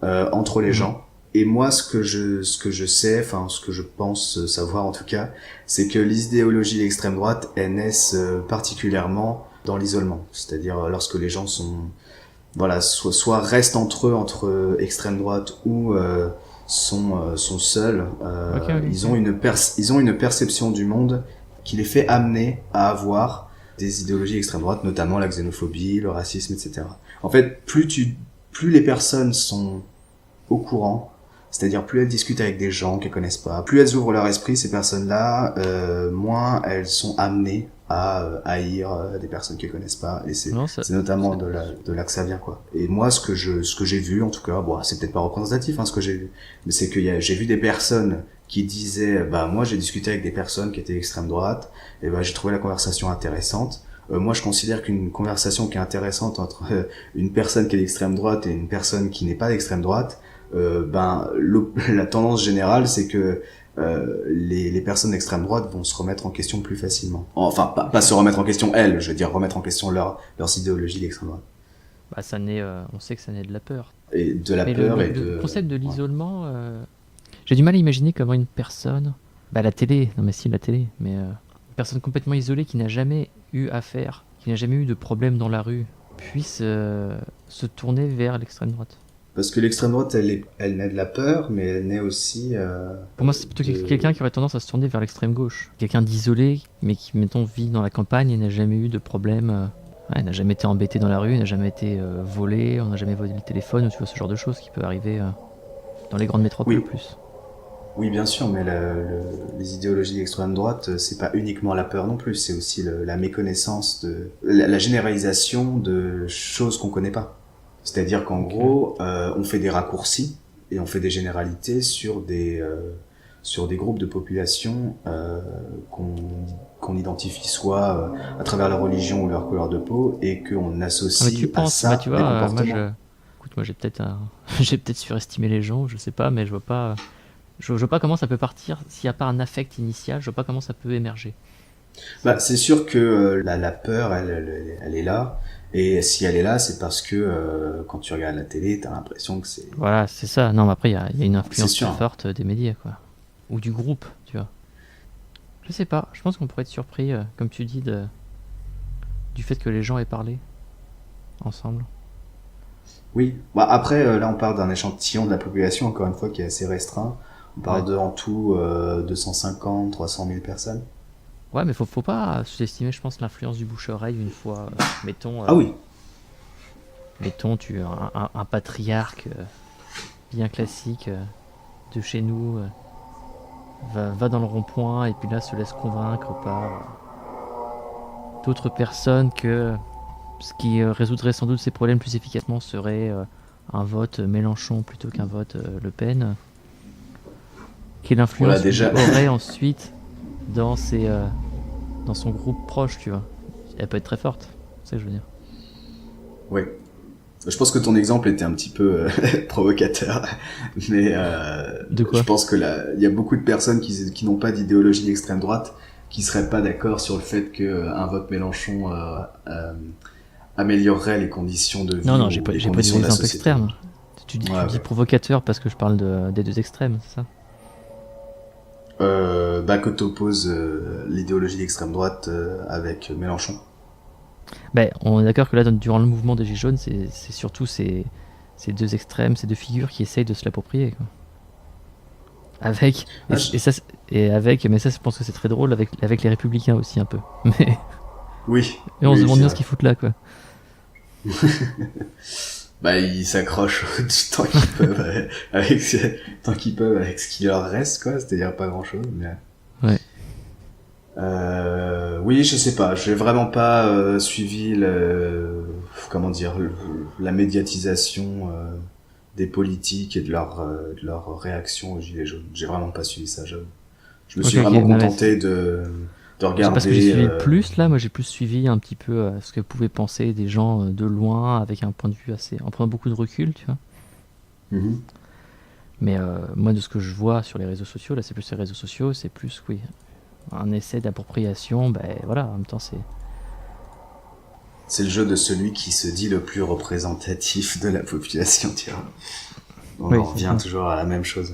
entre les gens. Et moi, ce que je sais, enfin ce que je pense savoir en tout cas, c'est que les idéologies d'extrême droite, elles naissent particulièrement dans l'isolement. C'est-à-dire lorsque les gens soit restent entre eux, entre extrême droite ou sont seuls. Ils ont une perception du monde qui les fait amener à avoir des idéologies d'extrême droite, notamment la xénophobie, le racisme, etc. En fait, plus les personnes sont au courant, c'est-à-dire plus elles discutent avec des gens qu'elles connaissent pas, plus elles ouvrent leur esprit, ces personnes-là, moins elles sont amenées à haïr des personnes qu'elles connaissent pas. Et c'est notamment de là que ça vient, quoi. Et moi, ce que j'ai vu, en tout cas, c'est peut-être pas représentatif, ce que j'ai vu, mais c'est que j'ai vu des personnes qui disaient, moi j'ai discuté avec des personnes qui étaient extrême droite, et j'ai trouvé la conversation intéressante. Moi, je considère qu'une conversation qui est intéressante entre une personne qui est d'extrême droite et une personne qui n'est pas d'extrême droite, la tendance générale, c'est que les personnes d'extrême droite vont se remettre en question plus facilement. Enfin, pas se remettre en question elles, je veux dire remettre en question leurs idéologies d'extrême droite. On sait que ça naît de la peur. Et de la peur le concept de l'isolement, j'ai du mal à imaginer comment une personne, la télé, mais une personne complètement isolée qui n'a jamais eu affaire, qui n'a jamais eu de problème dans la rue, puisse se tourner vers l'extrême droite. Parce que l'extrême droite, elle naît de la peur, mais elle naît aussi... Pour moi, c'est plutôt quelqu'un qui aurait tendance à se tourner vers l'extrême gauche. Quelqu'un d'isolé, mais qui, mettons, vit dans la campagne et n'a jamais eu de problème. Il n'a jamais été embêté dans la rue, il n'a jamais été volé, on n'a jamais volé le téléphone, ou tu vois, ce genre de choses qui peut arriver dans les grandes métropoles plus. Oui, bien sûr, mais les idéologies d'extrême droite, c'est pas uniquement la peur non plus, c'est aussi la méconnaissance la généralisation de choses qu'on connaît pas. C'est-à-dire qu'en gros, on fait des raccourcis et on fait des généralités sur des groupes de population qu'on identifie soit à travers leur religion ou leur couleur de peau et qu'on associe à ça tu vois, des comportements. Moi j'ai peut-être surestimé les gens, je sais pas, mais je vois pas comment ça peut partir s'il n'y a pas un affect initial, je vois pas comment ça peut émerger. C'est sûr que la peur, elle est là. Et si elle est là, c'est parce que quand tu regardes la télé, t'as l'impression que c'est... Voilà, c'est ça. Non, mais après, il y a une influence très forte des médias, quoi. Ou du groupe, tu vois. Je sais pas, je pense qu'on pourrait être surpris, comme tu dis, du fait que les gens aient parlé ensemble. Oui, après, là, on parle d'un échantillon de la population, encore une fois, qui est assez restreint. On parle en tout 250, 300 000 personnes. Ouais, mais faut pas sous-estimer, je pense, l'influence du bouche-oreille une fois, mettons... ah oui. Mettons, un patriarche bien classique de chez nous va dans le rond-point et puis là se laisse convaincre par d'autres personnes que ce qui résoudrait sans doute ces problèmes plus efficacement serait un vote Mélenchon plutôt qu'un vote Le Pen. Quelle influence aurait ensuite dans son groupe proche, tu vois. Elle peut être très forte, c'est ce que je veux dire. Oui. Je pense que ton exemple était un petit peu provocateur, mais de quoi ? Je pense que il y a beaucoup de personnes qui n'ont pas d'idéologie d'extrême droite, qui seraient pas d'accord sur le fait qu'un vote Mélenchon améliorerait les conditions de vie. Non, j'ai pas des exemples extrêmes. Tu dis provocateur parce que je parle des deux extrêmes, c'est ça ? Que t'opposes l'idéologie d'extrême droite avec Mélenchon. On est d'accord que là, durant le mouvement des Gilets jaunes, c'est surtout ces deux extrêmes, ces deux figures qui essayent de se l'approprier, quoi. Mais ça, je pense que c'est très drôle avec les Républicains aussi un peu. Mais oui. Et on se demande bien ce qu'ils foutent là, quoi. Ils s'accrochent du temps qu'ils peuvent avec ce qui leur reste, quoi. C'est-à-dire pas grand-chose, mais... Ouais. Oui, je sais pas. J'ai vraiment pas suivi comment dire, la médiatisation des politiques et de leur réaction aux gilets jaunes. J'ai vraiment pas suivi ça. Je me Ok, suis ok, vraiment bah, contenté de c'est parce que j'ai regarder. suivi le plus là, moi j'ai plus suivi un petit peu ce que pouvaient penser des gens de loin, avec un point de vue assez, en prenant beaucoup de recul, tu vois. Mhm. Mais moi de ce que je vois sur les réseaux sociaux, là c'est plus les réseaux sociaux, c'est plus, oui, un essai d'appropriation, ben voilà, en même temps c'est... C'est le jeu de celui qui se dit le plus représentatif de la population, tu vois. On Oui, en c'est revient ça. toujours à la même chose.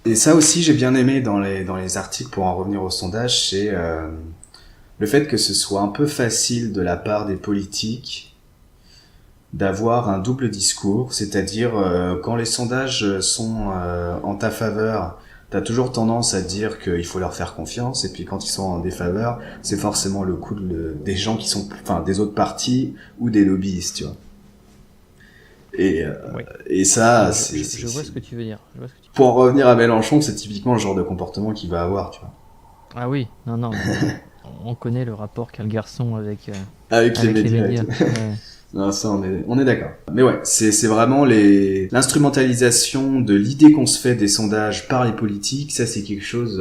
Et ça aussi, j'ai bien aimé dans les articles, pour en revenir au sondage, c'est le fait que ce soit un peu facile de la part des politiques d'avoir un double discours, c'est-à-dire quand les sondages sont en ta faveur, t'as toujours tendance à dire qu'il faut leur faire confiance, et puis quand ils sont en défaveur, c'est forcément le coup des gens qui sont, enfin, des autres partis ou des lobbyistes, tu vois. Et, euh, Oui. et ça, Je vois ce que tu veux dire. Je vois ce que tu... pour en revenir à Mélenchon, c'est typiquement le genre de comportement qu'il va avoir, tu vois. Ah oui, non, non, mais on connaît le rapport qu'a le garçon Avec les avec les médias et médias. tout. Ouais. Non, ça, on est d'accord. Mais ouais, c'est vraiment l'instrumentalisation de l'idée qu'on se fait des sondages par les politiques, ça c'est quelque chose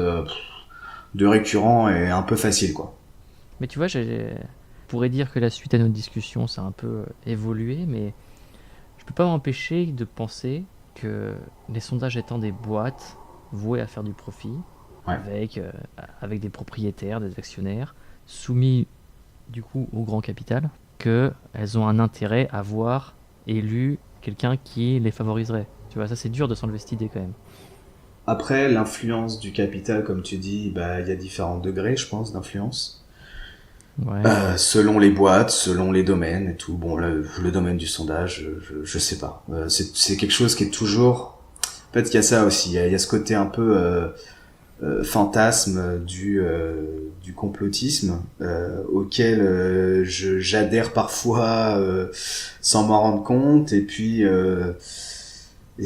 de récurrent et un peu facile, quoi. Mais tu vois, je pourrais dire que la suite à notre discussion, ça a un peu évolué, mais je peux pas m'empêcher de penser que les sondages étant des boîtes vouées à faire du profit, Ouais. avec des propriétaires, des actionnaires, soumis du coup au grand capital, qu'elles ont un intérêt à voir élu quelqu'un qui les favoriserait. Tu vois, ça c'est dur de s'enlever cette idée quand même. Après, l'influence du capital, comme tu dis, bah, il y a différents degrés, je pense, d'influence. Ouais. Selon les boîtes, selon les domaines et tout. Bon, le domaine du sondage, je sais pas. C'est quelque chose qui est toujours... En fait, il y a ça aussi. Il y a ce côté un peu fantasme du complotisme auquel j'adhère parfois sans m'en rendre compte. Et puis, et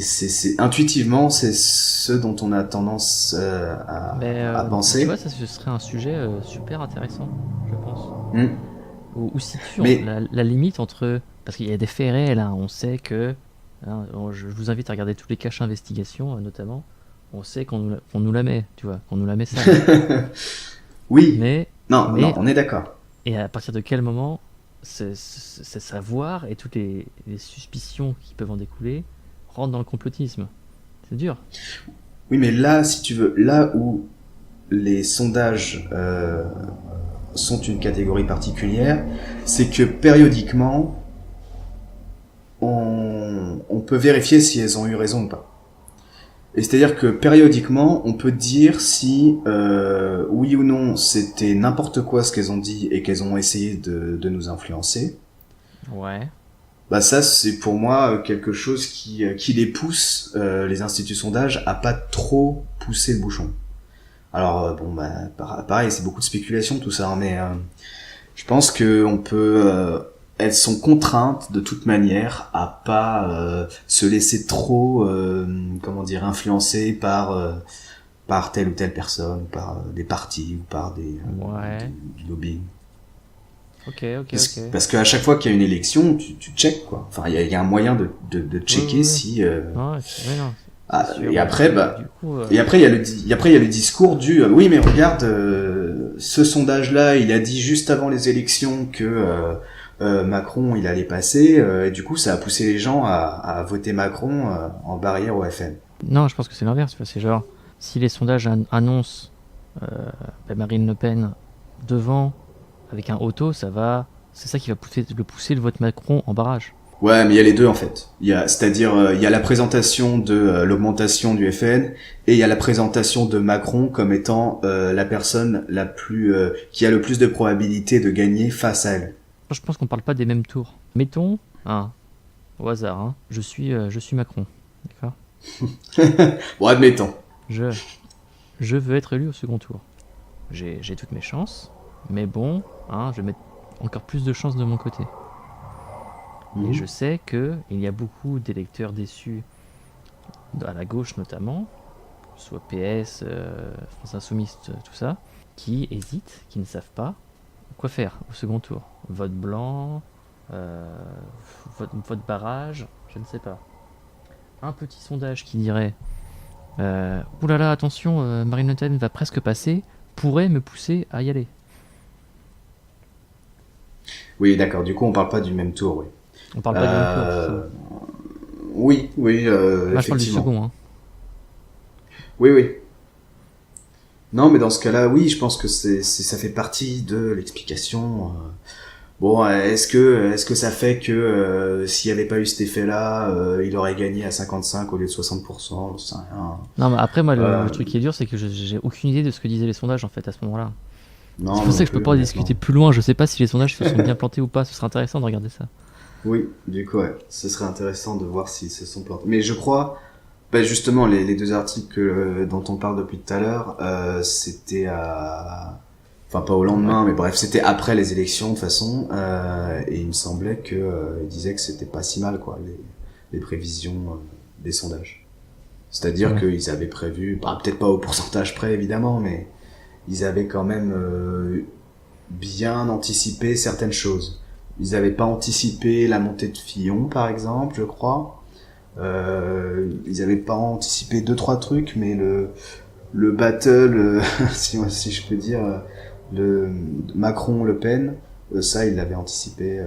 intuitivement, c'est ce dont on a tendance à Tu penser. vois, ça ce serait un sujet super intéressant, je pense. Hmm. Où situe-t-on Mais la limite entre... Parce qu'il y a des faits réels, hein, on sait que... hein, je vous invite à regarder tous les caches investigations, notamment. On sait qu'on nous la met, tu vois, qu'on nous la met sale. oui, Mais, non, non, mais, on est d'accord. et à partir de quel moment ce savoir et toutes les suspicions qui peuvent en découler rentrent dans le complotisme? C'est dur. Oui, mais là, si tu veux, là où les sondages sont une catégorie particulière, c'est que périodiquement, on peut vérifier si elles ont eu raison ou pas. Et c'est-à-dire que périodiquement, on peut dire si oui ou non c'était n'importe quoi ce qu'elles ont dit et qu'elles ont essayé de nous influencer. Ouais. Bah ça, c'est pour moi quelque chose qui les pousse, les instituts sondages, à pas trop pousser le bouchon. Alors bon, bah pareil, c'est beaucoup de spéculation tout ça, hein, mais je pense que on peut elles sont contraintes de toute manière à pas se laisser trop comment dire influencer par telle ou telle personne, par des partis ou par Ouais. du lobbying. Ok, ok, ok. Parce qu'à chaque fois qu'il y a une élection, tu checkes quoi. Enfin, il y a un moyen de Oui, checker oui, oui. si Non, ouais, non, c'est sûr. et Mais après du bah coup, et après il y a le discours du oui mais regarde ce sondage là il a dit juste avant les élections que Macron il allait passer et du coup ça a poussé les gens à voter Macron en barrière au FN. non, je pense que c'est l'inverse. Tu vois, c'est genre, si les sondages annoncent Marine Le Pen devant avec un auto, c'est ça qui va pousser le vote Macron en barrage. Ouais, mais il y a les deux en fait. C'est-à-dire il y a la présentation de l'augmentation du FN et il y a la présentation de Macron comme étant la personne la plus qui a le plus de probabilité de gagner face à elle. Je pense qu'on parle pas des mêmes tours. Mettons, au hasard, je suis Macron, d'accord. Bon, admettons. Je, je veux être élu au second tour. J'ai toutes mes chances, mais bon, je vais mettre encore plus de chances de mon côté. Et je sais qu'il y a beaucoup d'électeurs déçus, à la gauche notamment, soit PS, France Insoumise, tout ça, qui hésitent, qui ne savent pas, quoi faire au second tour? Vote blanc, euh, vote barrage, je ne sais pas. Un petit sondage qui dirait oulala, attention, Marine Le Pen va presque passer, pourrait me pousser à y aller. Oui, d'accord. Du coup, on parle pas du même tour, oui. On parle pas du même tour, c'est ça. Oui, oui, Là, je parle du effectivement. second. Hein. Oui, oui. Non, mais dans ce cas-là, oui, je pense que ça fait partie de l'explication. Bon, est-ce que ça fait que s'il n'y avait pas eu cet effet-là, il aurait gagné à 55 au lieu de 60%, je sais rien. Non, mais après, moi, Euh, le truc qui est dur, c'est que j'ai aucune idée de ce que disaient les sondages, en fait, à ce moment-là. C'est non, pour moi ça non que je peux plus, pas en honnêtement. discuter plus loin. Je sais pas si les sondages se sont bien plantés ou pas. Ce serait intéressant de regarder ça. Oui, du coup, ouais, ce serait intéressant de voir s'ils se sont plantés. Mais je crois, bah justement, les deux articles dont on parle depuis tout à l'heure, c'était à... Enfin, pas au Ouais. lendemain, mais bref, c'était après les élections, de toute façon, et il me semblait que ils disaient que c'était pas si mal, quoi, les prévisions des sondages. C'est-à-dire Ouais. qu'ils avaient prévu, bah, peut-être pas au pourcentage près, évidemment, mais ils avaient quand même bien anticipé certaines choses. Ils n'avaient pas anticipé la montée de Fillon, par exemple, je crois. Ils n'avaient pas anticipé deux trois trucs, mais le battle, si je peux dire, le Macron-Le Pen, ça, il l'avait anticipé,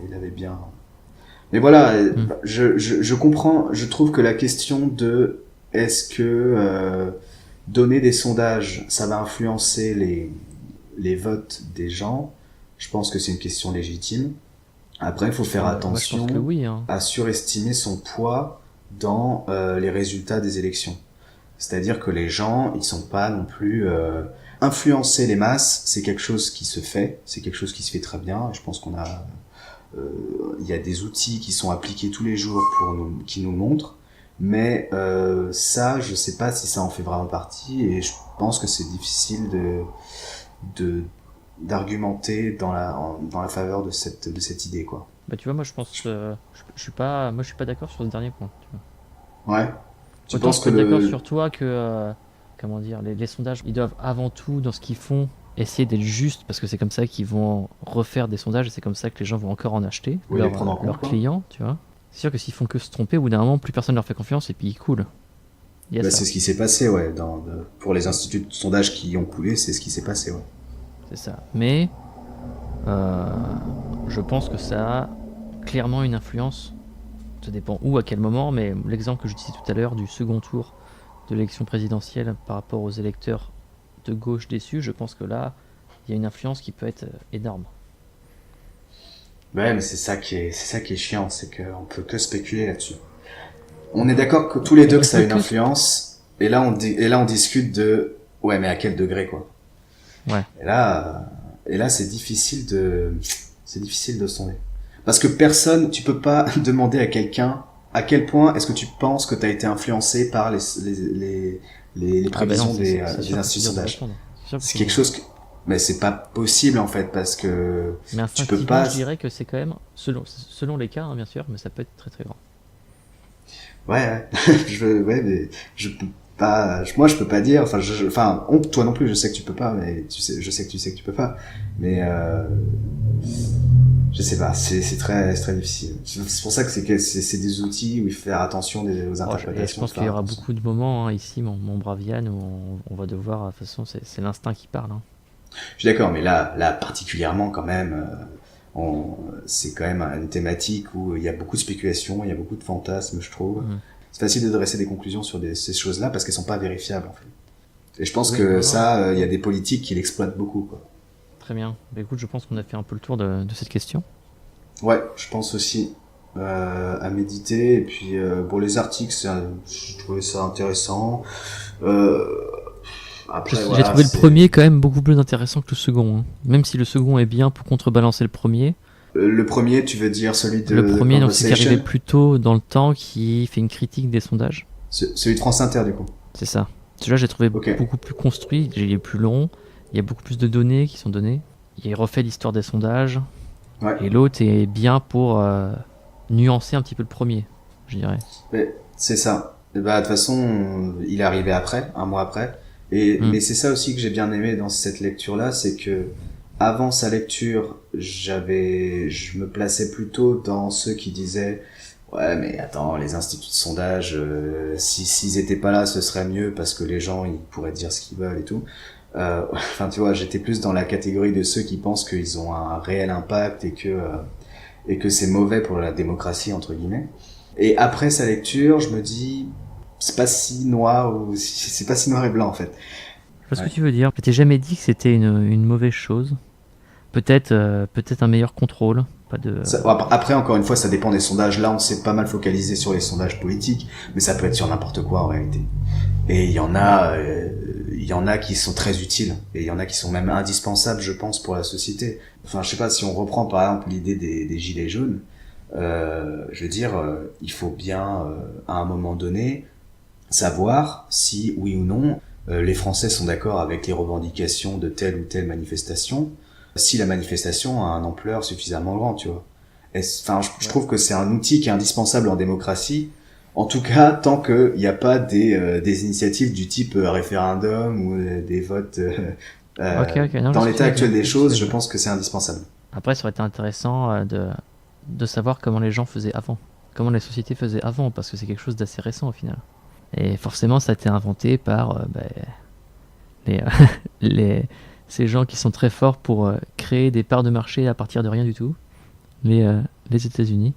il avait bien. Mais voilà, Hmm. je comprends, je trouve que la question de est-ce que donner des sondages, ça va influencer les votes des gens, je pense que c'est une question légitime. Après, il faut faire Moi, je pense que attention oui. Hein. à surestimer son poids dans les résultats des élections. C'est-à-dire que les gens, ils sont pas non plus influencer les masses, c'est quelque chose qui se fait, c'est quelque chose qui se fait très bien. Et je pense qu'on a, il y a des outils qui sont appliqués tous les jours pour nous, qui nous le montrent. Mais ça, je sais pas si ça en fait vraiment partie, et je pense que c'est difficile de d'argumenter dans la faveur de cette idée, quoi. Bah, tu vois, moi, je pense, je suis pas d'accord sur ce dernier point. Tu vois. Ouais. Tu Autant penses je peux que être d'accord le sur toi que, comment dire, les sondages, ils doivent avant tout, dans ce qu'ils font, essayer d'être justes parce que c'est comme ça qu'ils vont refaire des sondages et c'est comme ça que les gens vont encore en acheter, oui, les prendre en compte, leurs quoi. clients, tu vois. C'est sûr que s'ils font que se tromper, au bout d'un moment, plus personne leur fait confiance et puis ils coulent. Il y a Bah, ça, c'est ce qui s'est passé, ouais. Pour les instituts de sondage qui ont coulé, c'est ce qui s'est passé, ouais. c'est ça. Mais euh, je pense que ça a clairement une influence. Ça dépend où, à quel moment, mais l'exemple que je disais tout à l'heure du second tour de l'élection présidentielle par rapport aux électeurs de gauche déçus, je pense que là, il y a une influence qui peut être énorme. Ouais, mais c'est ça qui est chiant, c'est qu'on peut que spéculer là-dessus. On est d'accord que tous les deux que On ça a peut une que... influence, et là on discute de, ouais, mais à quel degré, quoi. Ouais. Et là, c'est difficile de sonder. Parce que tu peux pas demander à quelqu'un à quel point est-ce que tu penses que tu as été influencé par les Ah ben non, prévisions des, c'est des sûr que c'est instituts de dur de sondage. répondre. C'est sûr que C'est c'est quelque dur. chose que, mais c'est pas possible en fait parce que Mais tu peux instinctivement, pas. je dirais que c'est quand même, selon les cas, hein, bien sûr, mais ça peut être très très grand. Ouais, ouais. Ouais, mais je peux pas. Moi, je peux pas dire. Toi non plus. Je sais que tu peux pas, mais je sais que tu sais que tu peux pas. Mais je sais pas. C'est très difficile. C'est pour ça que c'est des outils où il faut faire attention aux Oh, et je interprétations, pense faire qu'il y aura attention. beaucoup de moments hein, ici, mon brave Yann, où on va devoir, de toute façon, c'est l'instinct qui parle. Hein. Je suis d'accord, mais là particulièrement quand même. C'est quand même une thématique où il y a beaucoup de spéculation, il y a beaucoup de fantasmes, je trouve. Mhm. C'est facile de dresser des conclusions sur ces choses-là parce qu'elles sont pas vérifiables en fait. Et je pense Oui, que non, non, ça, il y a des politiques qui l'exploitent beaucoup, quoi. très bien. Bah, écoute, je pense qu'on a fait un peu le tour de cette question. Ouais, je pense aussi à méditer. Et puis pour les articles, je trouvais ça intéressant. Euh, Après, J'ai voilà, trouvé le premier quand même beaucoup plus intéressant que le second. Hein. Même si le second est bien pour contrebalancer le premier. Le premier, tu veux dire celui Le de premier, donc, c'est qui arrivait Conversation, plus tôt dans le temps, qui fait une critique des sondages. celui de France Inter, du coup. C'est ça. Celui-là, j'ai trouvé Ok. beaucoup plus construit, il est plus long, il y a beaucoup plus de données qui sont données. Il refait l'histoire des sondages. Ouais. Et l'autre est bien pour nuancer un petit peu le premier, je dirais. Mais c'est ça. Et bah, de toute façon, il est arrivé après, un mois après. Mm. Mais c'est ça aussi que j'ai bien aimé dans cette lecture-là, c'est que avant sa lecture, je me plaçais plutôt dans ceux qui disaient ouais, mais attends, les instituts de sondage, s'ils étaient pas là, ce serait mieux parce que les gens, ils pourraient dire ce qu'ils veulent et tout. Enfin, tu vois, j'étais plus dans la catégorie de ceux qui pensent qu'ils ont un réel impact et que c'est mauvais pour la démocratie, entre guillemets. Et après sa lecture, je me dis, c'est pas si noir c'est pas si noir et blanc, en fait. Je vois ce que tu veux dire. Je t'ai jamais dit que c'était une mauvaise chose. Peut-être un meilleur contrôle. Pas de... Après, encore une fois, ça dépend des sondages. Là, on s'est pas mal focalisé sur les sondages politiques, mais ça peut être sur n'importe quoi en réalité. Et il y en a qui sont très utiles, et il y en a qui sont même indispensables, je pense, pour la société. Enfin, je sais pas, si on reprend par exemple l'idée des gilets jaunes, je veux dire, il faut bien, à un moment donné, savoir si, oui ou non, les Français sont d'accord avec les revendications de telle ou telle manifestation, si la manifestation a une ampleur suffisamment grande, tu vois. Enfin, je trouve que c'est un outil qui est indispensable en démocratie. En tout cas, tant qu'il n'y a pas des initiatives du type référendum ou des votes Non, dans l'état actuel des choses, je pense que c'est indispensable. Après, ça aurait été intéressant de savoir comment les gens faisaient avant, comment les sociétés faisaient avant, parce que c'est quelque chose d'assez récent au final. Et forcément, ça a été inventé par ces gens qui sont très forts pour créer des parts de marché à partir de rien du tout, les États-Unis.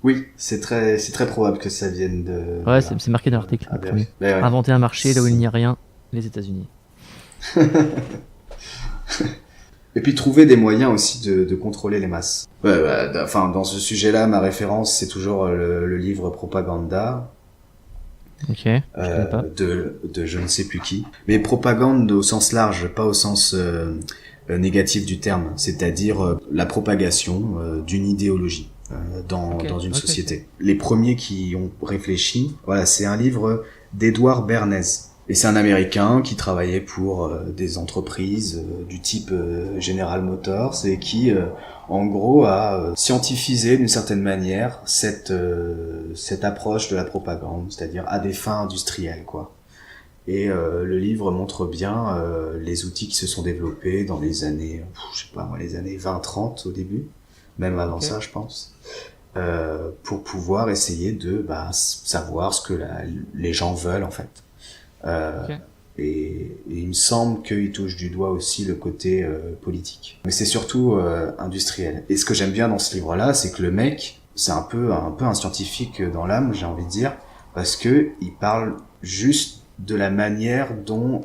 Oui, c'est très probable que ça vienne de... Ouais, voilà. c'est marqué dans l'article. Ouais. Inventer un marché là où il n'y a rien, les États-Unis. Et puis trouver des moyens aussi de contrôler les masses. Enfin, dans ce sujet-là, ma référence, c'est toujours le livre Propaganda. Ok, je connais pas. De je ne sais plus qui. Mais propagande au sens large, pas au sens négatif du terme, c'est-à-dire la propagation d'une idéologie dans une société. Les premiers qui ont réfléchi, voilà, c'est un livre d'Edouard Bernays. Et c'est un Américain qui travaillait pour des entreprises du type General Motors et qui, en gros, a scientifisé d'une certaine manière cette approche de la propagande, c'est-à-dire à des fins industrielles, quoi. Et le livre montre bien les outils qui se sont développés dans les années, je sais pas moi, les années 20-30 au début, même avant ça, je pense. Pour pouvoir essayer de savoir ce que les gens veulent, en fait. Et il me semble qu'il touche du doigt aussi le côté politique. Mais c'est surtout industriel. Et ce que j'aime bien dans ce livre-là, c'est que le mec, c'est un peu un scientifique dans l'âme, j'ai envie de dire, parce que il parle juste de la manière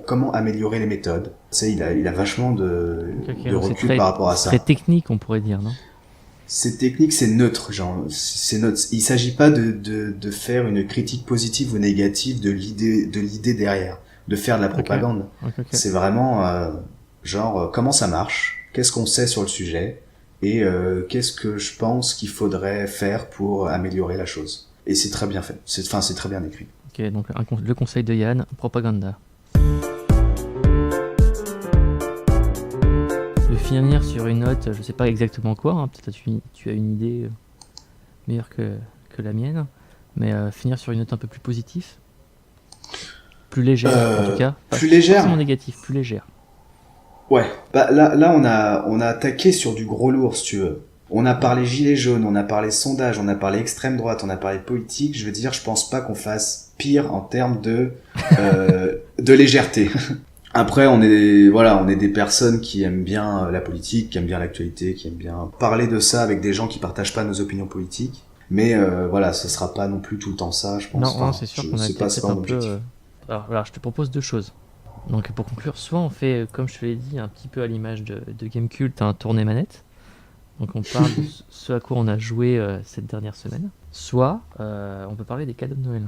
comment améliorer les méthodes. Tu sais, il a vachement de recul par rapport à ça. C'est très technique, on pourrait dire, non? C'est technique, c'est neutre, genre, c'est neutre. Il s'agit pas de faire une critique positive ou négative de l'idée derrière, de faire de la propagande. Okay. C'est vraiment, comment ça marche, qu'est-ce qu'on sait sur le sujet, et qu'est-ce que je pense qu'il faudrait faire pour améliorer la chose. Et c'est très bien fait. C'est très bien écrit. Ok, donc le conseil de Yann, propaganda. De finir sur une note, je sais pas exactement quoi, hein, peut-être tu as une idée meilleure que la mienne, mais finir sur une note un peu plus positive, plus légère en tout cas, plus légère, pas forcément négatif, plus légère. Ouais, là on a attaqué sur du gros lourd si tu veux. On a parlé gilets jaunes, on a parlé sondage, on a parlé extrême droite, on a parlé politique. Je veux dire, je pense pas qu'on fasse pire en termes de légèreté. Après, on est des personnes qui aiment bien la politique, qui aiment bien l'actualité, qui aiment bien parler de ça avec des gens qui partagent pas nos opinions politiques. Mais ce sera pas non plus tout le temps ça, je pense. Non, c'est sûr qu'on a peut-être un peu... Alors voilà, je te propose deux choses. Donc pour conclure, soit on fait, comme je te l'ai dit, un petit peu à l'image de Gamecult, un tourné manette. Donc on parle de ce à quoi on a joué cette dernière semaine. Soit on peut parler des cadeaux de Noël.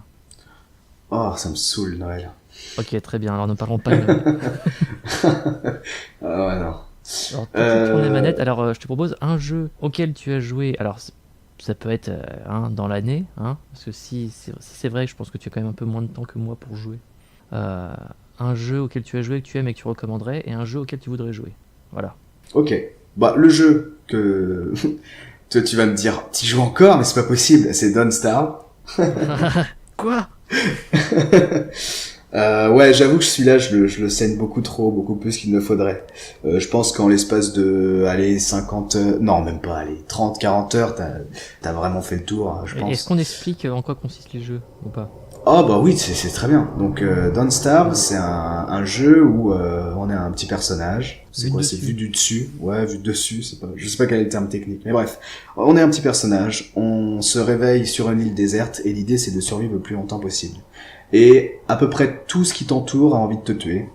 Oh, ça me saoule Noël. Ok, très bien, alors ne parlons pas de Noël. Ah ouais, non. Alors, pour les manettes, alors je te propose un jeu auquel tu as joué. Alors, ça peut être dans l'année, parce que si c'est vrai, je pense que tu as quand même un peu moins de temps que moi pour jouer. Un jeu auquel tu as joué, que tu aimes et que tu recommanderais, et un jeu auquel tu voudrais jouer. Voilà. Ok. Le jeu que toi tu vas me dire, t'y joues encore, mais c'est pas possible, c'est Don't Starve. Quoi? Ouais, j'avoue que celui-là, je le saigne beaucoup trop, beaucoup plus qu'il ne faudrait. Je pense qu'en l'espace de, allez, 50, non, même pas, allez, 30, 40 heures, t'as vraiment fait le tour, hein, je Est-ce pense. qu'on explique en quoi consistent les jeux ou pas? Oh bah oui, c'est très bien. Donc Don't Starve, c'est un jeu où on est un petit personnage. C'est Vue de quoi? C'est vu dessus. du dessus. Ouais, vu de dessus. C'est pas, je sais pas quel est le terme technique. Mais bref, on est un petit personnage. On se réveille sur une île déserte et l'idée c'est de survivre le plus longtemps possible. Et à peu près tout ce qui t'entoure a envie de te tuer.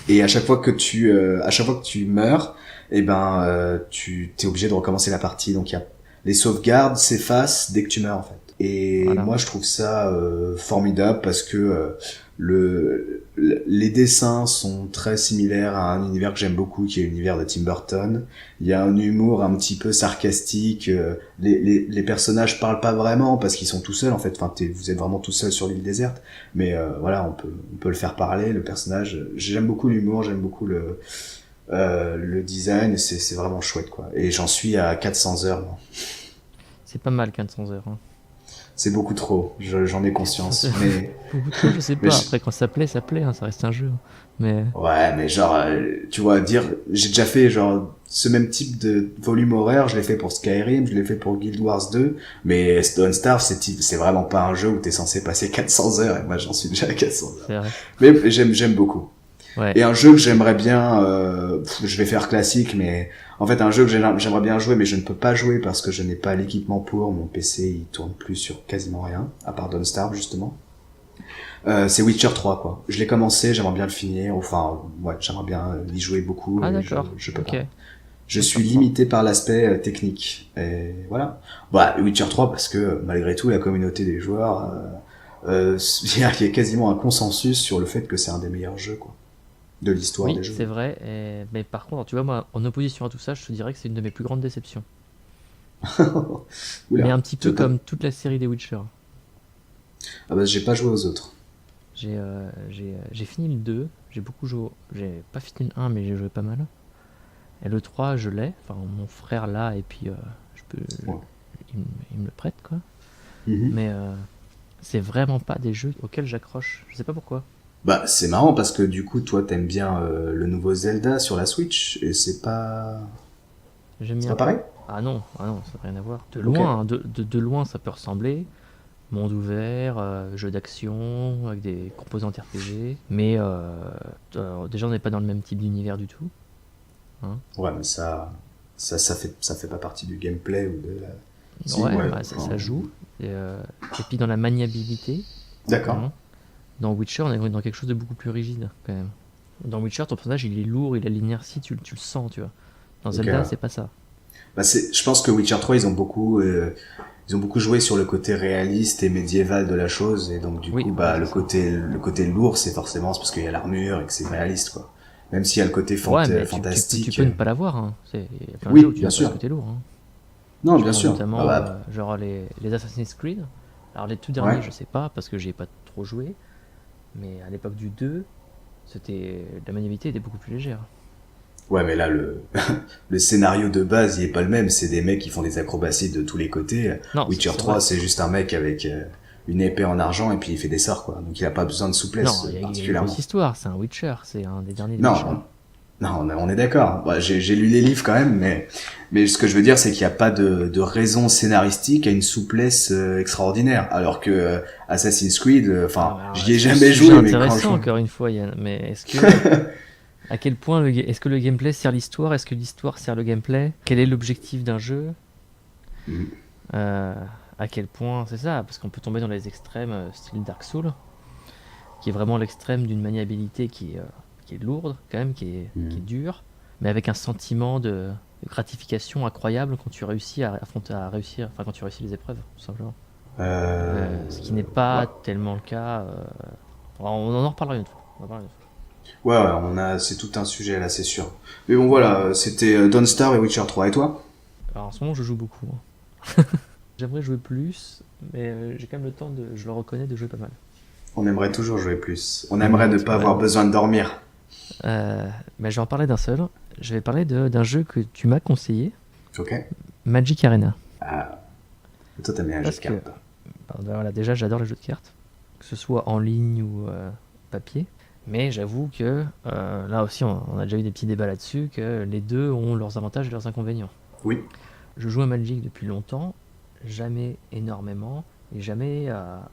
Et à chaque fois que tu meurs, eh ben, tu t'es obligé de recommencer la partie. Donc il y a les sauvegardes s'effacent dès que tu meurs en fait. Et Voilà. moi je trouve ça formidable parce que les dessins sont très similaires à un univers que j'aime beaucoup, qui est l'univers de Tim Burton. Il y a un humour un petit peu sarcastique. Les personnages parlent pas vraiment parce qu'ils sont tout seuls en fait. Enfin, vous êtes vraiment tout seul sur l'île déserte. Mais voilà, on peut le faire parler, le personnage. J'aime beaucoup l'humour, j'aime beaucoup le design, c'est vraiment chouette quoi. Et j'en suis à 400 heures. Moi. C'est pas mal 400 heures. Hein. C'est beaucoup trop, j'en ai conscience. Mais, Beaucoup trop, je sais mais pas. Après, quand ça plaît, hein, ça reste un jeu. Hein. Mais ouais, mais genre, tu vois, j'ai déjà fait genre ce même type de volume horaire, je l'ai fait pour Skyrim, je l'ai fait pour Guild Wars 2, mais Don't Starve, c'est vraiment pas un jeu où t'es censé passer 400 heures, et moi j'en suis déjà à 400 heures. c'est vrai. Mais j'aime beaucoup. Ouais. Et un jeu que j'aimerais bien, je vais faire classique, mais en fait un jeu que j'aimerais bien jouer, mais je ne peux pas jouer parce que je n'ai pas l'équipement pour. Mon PC il tourne plus sur quasiment rien, à part Don't Starve justement. C'est Witcher 3 quoi. Je l'ai commencé, j'aimerais bien le finir. Enfin ouais, j'aimerais bien y jouer beaucoup. Ah Et d'accord. je peux Ok. pas. Je Witcher suis 3. limité par l'aspect technique. Et voilà. Bah Witcher 3 parce que malgré tout la communauté des joueurs, il y a quasiment un consensus sur le fait que c'est un des meilleurs jeux quoi de l'histoire Oui, des jeux. c'est vrai. Mais par contre, tu vois, moi, en opposition à tout ça, je te dirais que c'est une de mes plus grandes déceptions. Mais Oula, un petit tu peu veux pas. comme toute la série des Witcher. Ah bah j'ai pas joué aux autres. J'ai fini le 2, j'ai beaucoup joué. J'ai pas fini le 1, mais j'ai joué pas mal. Et le 3, je l'ai. Enfin, mon frère l'a, et puis je peux, Ouais. il me le prête, quoi. Mhm. Mais c'est vraiment pas des jeux auxquels j'accroche. Je sais pas pourquoi. Bah c'est marrant parce que du coup toi t'aimes bien le nouveau Zelda sur la Switch et J'aime c'est pas bien. pareil. Ah non, ça n'a rien à voir. De Ok. loin, hein, de loin, ça peut ressembler. Monde ouvert, jeu d'action, avec des composantes RPG. Mais déjà, on n'est pas dans le même type d'univers du tout. Hein. Ouais mais ça fait pas partie du gameplay ou de la. Si Ouais, ouais. bah, Enfin, ça joue. Et puis dans la maniabilité, d'accord. hein, dans Witcher, on est dans quelque chose de beaucoup plus rigide, quand même. Dans Witcher, ton personnage, il est lourd, il a l'inertie, tu le sens, tu vois. Dans Ok. Zelda, Ouais. c'est pas ça. Bah je pense que Witcher 3 ils ont beaucoup joué sur le côté réaliste et médiéval de la chose et donc du Oui, coup voilà, bah c'est ça. le côté lourd c'est forcément c'est parce qu'il y a l'armure et que c'est réaliste quoi. Même s'il y a le côté Ouais, mais tu fantastique. peux ne pas l'avoir. Hein. Il y a plein de Oui, jeux où tu bien n'as pas ce sûr. côté lourd. Hein. Non, Je bien pense sûr. Ah notamment bah, genre les Assassin's Creed. Alors les tout ouais. derniers, je sais pas parce que j'ai pas trop joué, mais à l'époque du 2, la maniabilité était beaucoup plus légère. Ouais, mais là, le scénario de base, il est pas le même. C'est des mecs qui font des acrobaties de tous les côtés. Non, Witcher c'est 3, vrai. c'est juste un mec avec une épée en argent et puis il fait des sorts, quoi. Donc il a pas besoin de souplesse, Non, il y a une grosse particulièrement. histoire, c'est un Witcher, c'est un des derniers des Non, Witcher. non, on est d'accord. Bah, j'ai lu les livres quand même, mais ce que je veux dire, c'est qu'il n'y a pas de raison scénaristique à une souplesse extraordinaire. Alors que Assassin's Creed, Ah, enfin, bah, alors, j'y ai c'est un jamais sujet joué, mais quand je intéressant encore une fois, Yann. Mais à quel point est-ce que le gameplay sert l'histoire? Est-ce que l'histoire sert le gameplay? Quel est l'objectif d'un jeu? Mhm. Euh, à quel point c'est ça? Parce qu'on peut tomber dans les extrêmes, style Dark Souls, qui est vraiment l'extrême d'une maniabilité qui est lourde, quand même, qui est Mhm. dure, mais avec un sentiment de gratification incroyable quand tu réussis à affronter, enfin quand tu réussis les épreuves, tout simplement. Ce qui n'est pas Ouais. tellement le cas. On en reparlera une fois. On en reparlera une fois. C'est tout un sujet là, c'est sûr. Mais bon, voilà, c'était Don't Starve et Witcher 3. Et toi? Alors en ce moment, je joue beaucoup. Hein. J'aimerais jouer plus, mais j'ai quand même le temps je le reconnais, de jouer pas mal. On aimerait toujours jouer plus. On aimerait ne C'est pas vrai. avoir besoin de dormir. Mais je vais en parler d'un seul. Je vais parler d'un jeu que tu m'as conseillé, Ok. Magic Arena. Ah, toi t'aimes bien les jeux Parce de que, cartes. voilà, déjà, j'adore les jeux de cartes, que ce soit en ligne ou papier. Mais j'avoue que là aussi, on a déjà eu des petits débats là-dessus, que les deux ont leurs avantages et leurs inconvénients. Oui. Je joue à Magic depuis longtemps, jamais énormément, et jamais à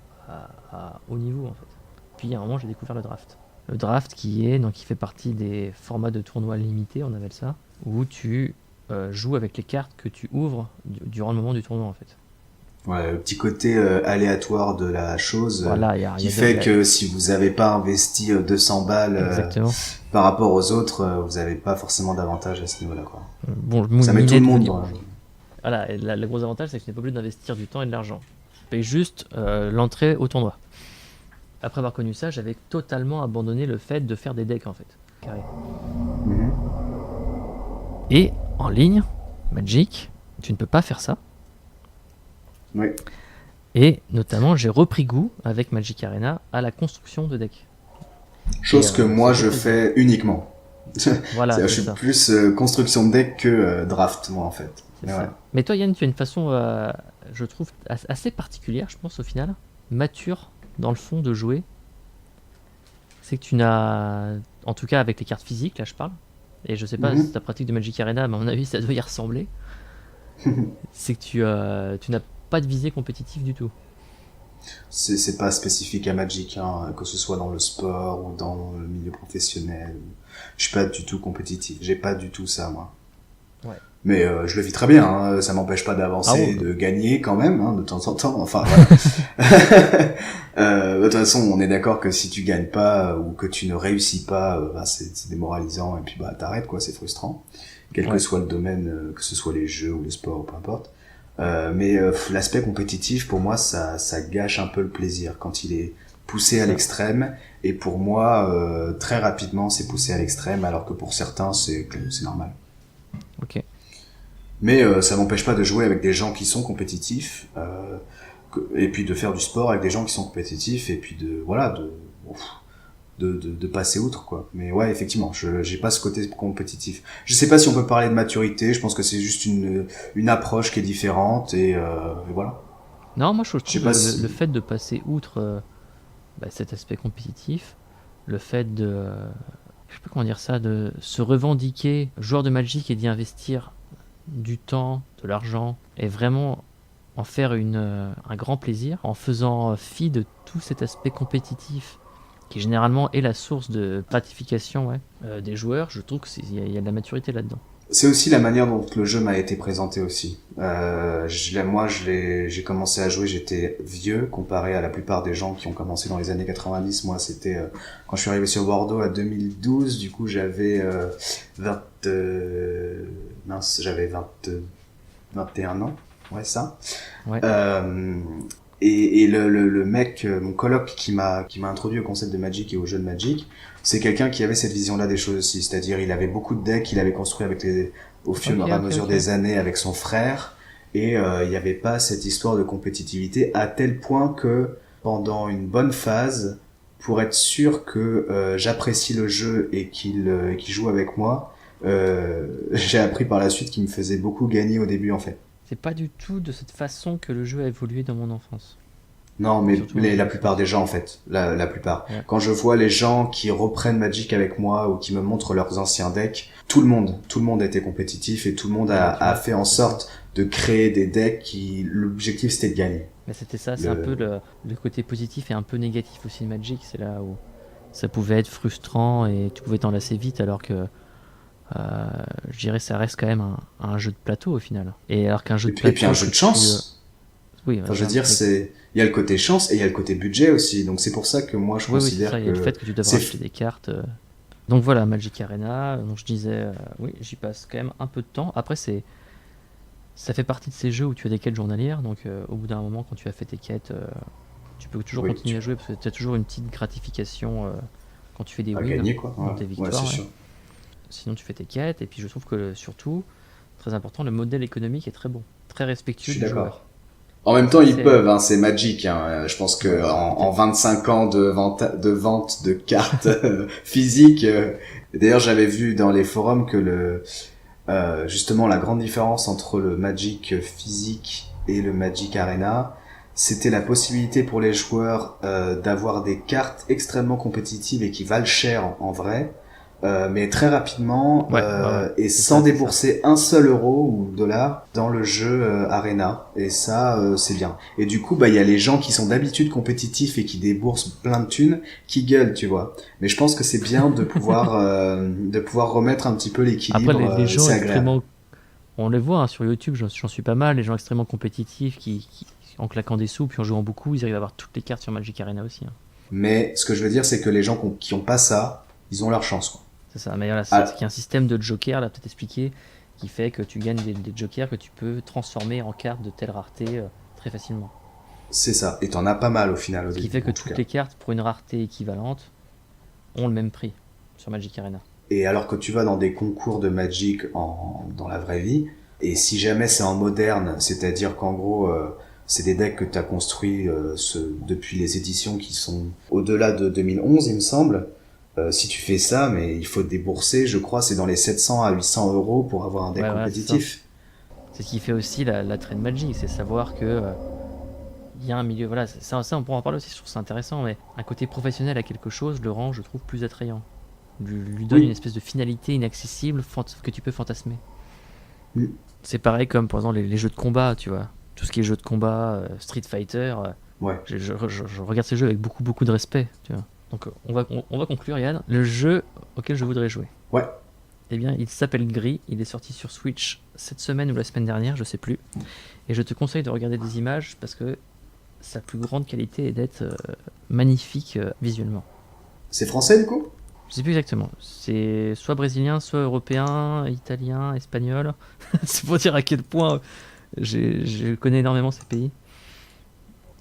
haut niveau en fait. Puis à un moment, j'ai découvert le draft. Le draft qui fait partie des formats de tournois limités, on appelle ça, où tu joues avec les cartes que tu ouvres durant le moment du tournoi en fait. Ouais, le petit côté aléatoire de la chose Voilà, qui fait que si vous n'avez pas investi 200 balles exactement. par rapport aux autres, vous n'avez pas forcément d'avantage à ce niveau-là, quoi. Bon, Ça met tout le monde dans... Voilà, et le gros avantage, c'est que tu n'es pas obligé d'investir du temps et de l'argent. Tu payes juste l'entrée au tournoi. Après avoir connu ça, j'avais totalement abandonné le fait de faire des decks en fait. Carré. Mhm. Et en ligne, Magic, tu ne peux pas faire ça. Oui. Et notamment, j'ai repris goût avec Magic Arena à la construction de decks. Chose que moi je fais uniquement. Voilà, je suis ça. plus construction de deck que draft, moi en fait. Mais, ouais. Mais toi Yann, tu as une façon, je trouve, assez particulière, je pense au final, mature dans le fond de jouer. C'est que tu n'as, en tout cas avec les cartes physiques, là je parle, et je sais pas si ta pratique de Magic Arena, mais à mon avis ça doit y ressembler, c'est que tu n'as pas de visée compétitive du tout. C'est pas spécifique à Magic, hein, que ce soit dans le sport ou dans le milieu professionnel. Je suis pas du tout compétitif. J'ai pas du tout ça, moi. Ouais. Mais je le vis très bien. Hein. Ça m'empêche pas d'avancer, de gagner quand même, hein, de temps en temps. Enfin, voilà. De toute façon, on est d'accord que si tu gagnes pas ou que tu ne réussis pas, c'est démoralisant et puis t'arrêtes quoi. C'est frustrant, quel que soit le domaine, que ce soit les jeux ou le sport, peu importe. Mais l'aspect compétitif, pour moi, ça gâche un peu le plaisir quand il est poussé à l'extrême. Et pour moi, très rapidement, c'est poussé à l'extrême, alors que pour certains, c'est normal. Ok. Mais ça m'empêche pas de jouer avec des gens qui sont compétitifs, et puis de faire du sport avec des gens qui sont compétitifs, et puis de passer outre quoi. Mais ouais, effectivement, j'ai pas ce côté compétitif. Je sais pas si on peut parler de maturité. Je pense que c'est juste une approche qui est différente et voilà. Non, moi je trouve si... le fait de passer outre cet aspect compétitif, le fait de je sais pas comment dire ça, de se revendiquer joueur de Magic et d'y investir du temps, de l'argent, et vraiment en faire un grand plaisir, en faisant fi de tout cet aspect compétitif qui généralement est la source de gratification des joueurs. Je trouve qu'il y a de la maturité là-dedans. C'est aussi la manière dont le jeu m'a été présenté aussi. J'ai commencé à jouer, j'étais vieux comparé à la plupart des gens qui ont commencé dans les années 90. Moi, c'était quand je suis arrivé sur Bordeaux à 2012, du coup, j'avais 21 ans. Ouais, ça. Ouais. Et le mec, mon coloc qui m'a introduit au concept de Magic et au jeu de Magic, c'est quelqu'un qui avait cette vision-là des choses aussi. C'est-à-dire, il avait beaucoup de decks qu'il avait construit au fur et à mesure des années avec son frère. Et il n'y avait pas cette histoire de compétitivité à tel point que pendant une bonne phase, pour être sûr que j'apprécie le jeu et qu'il joue avec moi, j'ai appris par la suite qu'il me faisait beaucoup gagner au début en fait. C'est pas du tout de cette façon que le jeu a évolué dans mon enfance. Non, mais la plupart des gens, en fait. La plupart. Ouais. Quand je vois les gens qui reprennent Magic avec moi ou qui me montrent leurs anciens decks, tout le monde était compétitif et tout le monde a fait en sorte de créer des decks qui, l'objectif c'était de gagner. Mais c'était ça, c'est un peu le côté positif et un peu négatif aussi de Magic. C'est là où ça pouvait être frustrant et tu pouvais t'en lasser vite alors que je dirais ça reste quand même un jeu de plateau au final. Et alors qu'un jeu de plateau. Et puis un jeu de chance. Oui, enfin, je veux dire, il y a le côté chance et il y a le côté budget aussi. Donc c'est pour ça que moi je considère que. Il y a le fait que tu devras acheter des cartes. Donc voilà, Magic Arena. Donc je disais, oui, j'y passe quand même un peu de temps. Après, ça fait partie de ces jeux où tu as des quêtes journalières. Donc au bout d'un moment, quand tu as fait tes quêtes, tu peux toujours continuer à jouer parce que tu as toujours une petite gratification quand tu fais des wins, gagner, quoi. Dans tes victoires. Ouais, c'est sûr. Sinon, tu fais tes quêtes. Et puis je trouve que surtout, très important, le modèle économique est très bon, très respectueux du joueur. En même temps, ils peuvent, hein, c'est Magic. Hein. Je pense que en 25 ans de vente de cartes physiques, d'ailleurs, j'avais vu dans les forums que justement la grande différence entre le Magic physique et le Magic Arena, c'était la possibilité pour les joueurs d'avoir des cartes extrêmement compétitives et qui valent cher en vrai, mais très rapidement et sans débourser un seul euro ou dollar dans le jeu Arena. Et ça, c'est bien. Et du coup, il y a les gens qui sont d'habitude compétitifs et qui déboursent plein de thunes qui gueulent, tu vois. Mais je pense que c'est bien de pouvoir remettre un petit peu l'équilibre. Après, les gens c'est agréable. extrêmement, on les voit sur YouTube, j'en suis pas mal, les gens extrêmement compétitifs qui en claquant des sous puis en jouant beaucoup, ils arrivent à avoir toutes les cartes sur Magic Arena aussi. Mais ce que je veux dire, c'est que les gens qui ont pas ça, ils ont leur chance, quoi. C'est ça, mais là, c'est qu'il y a un système de joker, là, peut-être expliqué, qui fait que tu gagnes des jokers que tu peux transformer en cartes de telle rareté très facilement. C'est ça, et t'en as pas mal au final. Ce qui fait que toutes les cartes, pour une rareté équivalente, ont le même prix sur Magic Arena. Et alors que tu vas dans des concours de Magic dans la vraie vie, et si jamais c'est en moderne, c'est-à-dire qu'en gros, c'est des decks que tu as construits depuis les éditions qui sont au-delà de 2011, il me semble. Si tu fais ça, mais il faut débourser, je crois, c'est dans les 700 à 800 euros pour avoir un deck compétitif. C'est ce qui fait aussi la trade Magic, c'est savoir que il y a un milieu, voilà, ça on pourra en parler aussi, je trouve ça intéressant, mais un côté professionnel à quelque chose le rend, je trouve, plus attrayant. Lui donne une espèce de finalité inaccessible que tu peux fantasmer. Oui. C'est pareil comme, par exemple, les jeux de combat, tu vois. Tout ce qui est jeux de combat, Street Fighter, je regarde ces jeux avec beaucoup de respect, tu vois. Donc on va conclure, Yann. Le jeu auquel je voudrais jouer. Ouais. Eh bien, il s'appelle Gris. Il est sorti sur Switch cette semaine ou la semaine dernière, je sais plus. Et je te conseille de regarder des images parce que sa plus grande qualité est d'être magnifique visuellement. C'est français du coup ? Je sais plus exactement. C'est soit brésilien, soit européen, italien, espagnol. C'est pour dire à quel point je connais énormément ces pays.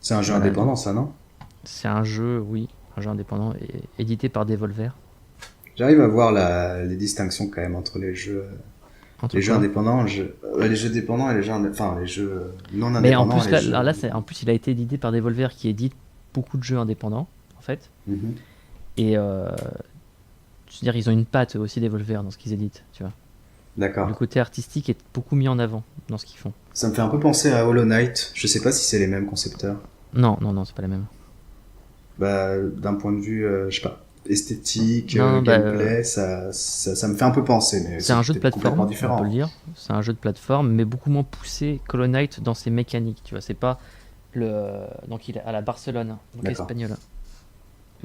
C'est un jeu indépendant, ça, non ? C'est un jeu, oui. Un jeu indépendant et édité par Devolver. J'arrive à voir les distinctions quand même entre les jeux, jeux indépendants, les jeux dépendants et les jeux non indépendants. Mais en plus, en plus, il a été édité par Devolver qui édite beaucoup de jeux indépendants, en fait. Mm-hmm. Et c'est-à-dire ils ont une patte aussi Devolver dans ce qu'ils éditent, tu vois. D'accord. Le côté artistique est beaucoup mis en avant dans ce qu'ils font. Ça me fait un peu penser à Hollow Knight. Je sais pas si c'est les mêmes concepteurs. Non, c'est pas les mêmes. D'un point de vue, je sais pas, esthétique, gameplay, ça me fait un peu penser, mais c'est un jeu de plateforme, différent. On peut le dire. C'est un jeu de plateforme, mais beaucoup moins poussé qu'Hollow Knight dans ses mécaniques, tu vois. C'est pas donc il est à la Barcelone, donc espagnol.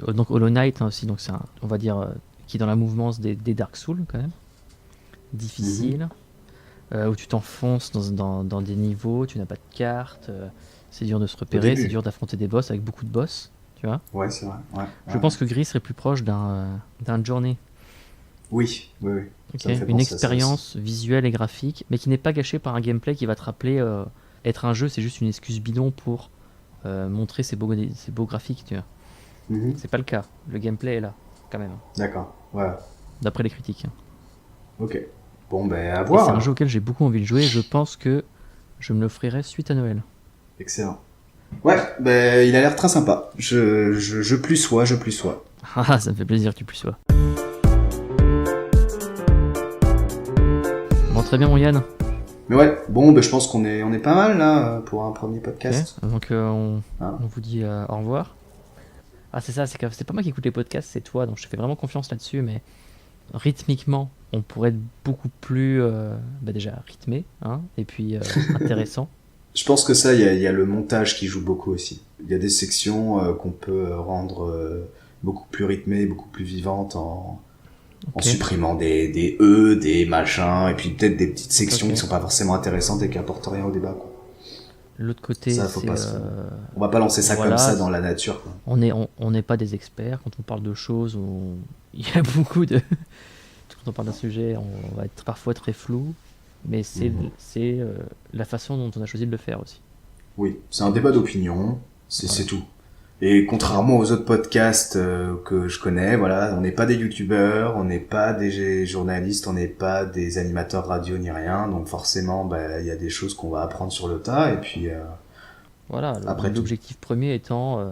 Donc Hollow Knight aussi, donc c'est on va dire qui est dans la mouvance des Dark Souls quand même, difficile, où tu t'enfonces dans des niveaux, tu n'as pas de carte, c'est dur de se repérer, c'est dur d'affronter des boss avec beaucoup de boss. Tu vois ? Ouais, c'est vrai. Ouais, je pense que Gris serait plus proche d'un Journey. Oui. Okay. Une expérience visuelle et graphique, mais qui n'est pas gâchée par un gameplay qui va te rappeler être un jeu, c'est juste une excuse bidon pour montrer ses beaux graphiques, tu vois. Mm-hmm. C'est pas le cas. Le gameplay est là, quand même. D'accord. Ouais. D'après les critiques. Ok. Bon, à voir. Et c'est un jeu auquel j'ai beaucoup envie de jouer. Je pense que je me l'offrirai suite à Noël. Excellent. Ouais, il a l'air très sympa. Je plus sois. Ah, ça me fait plaisir que tu plus sois. Bon, très bien, mon Yann. Mais ouais, je pense qu'on est pas mal là pour un premier podcast. Okay. Donc on vous dit au revoir. Ah, c'est ça, c'est pas moi qui écoute les podcasts, c'est toi, donc je te fais vraiment confiance là-dessus, mais rythmiquement, on pourrait être beaucoup plus déjà rythmé, hein, et puis intéressant. Je pense que ça, il y a le montage qui joue beaucoup aussi. Il y a des sections qu'on peut rendre beaucoup plus rythmées, beaucoup plus vivantes en supprimant des E, des machins, et puis peut-être des petites sections qui sont pas forcément intéressantes et qui apportent rien au débat, quoi. L'autre côté, ça, on va pas lancer ça comme ça dans la nature, quoi. On n'est pas des experts quand on parle de choses où il y a beaucoup de... Quand on parle d'un sujet, on va être parfois très flou. Mais c'est la façon dont on a choisi de le faire aussi. Oui, c'est un débat d'opinion, c'est tout. Et contrairement aux autres podcasts que je connais, voilà, on n'est pas des youtubeurs, on n'est pas des journalistes, on n'est pas des animateurs radio ni rien, donc forcément, il y a des choses qu'on va apprendre sur le tas, et puis... voilà, l'objectif premier étant...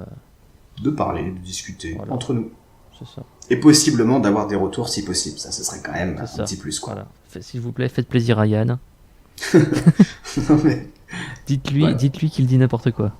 de parler, de discuter entre nous. C'est ça. Et possiblement d'avoir des retours si possible, ça ce serait quand même un petit plus, quoi. Voilà. S'il vous plaît, faites plaisir à Yann. Non mais... Dites-lui qu'il dit n'importe quoi.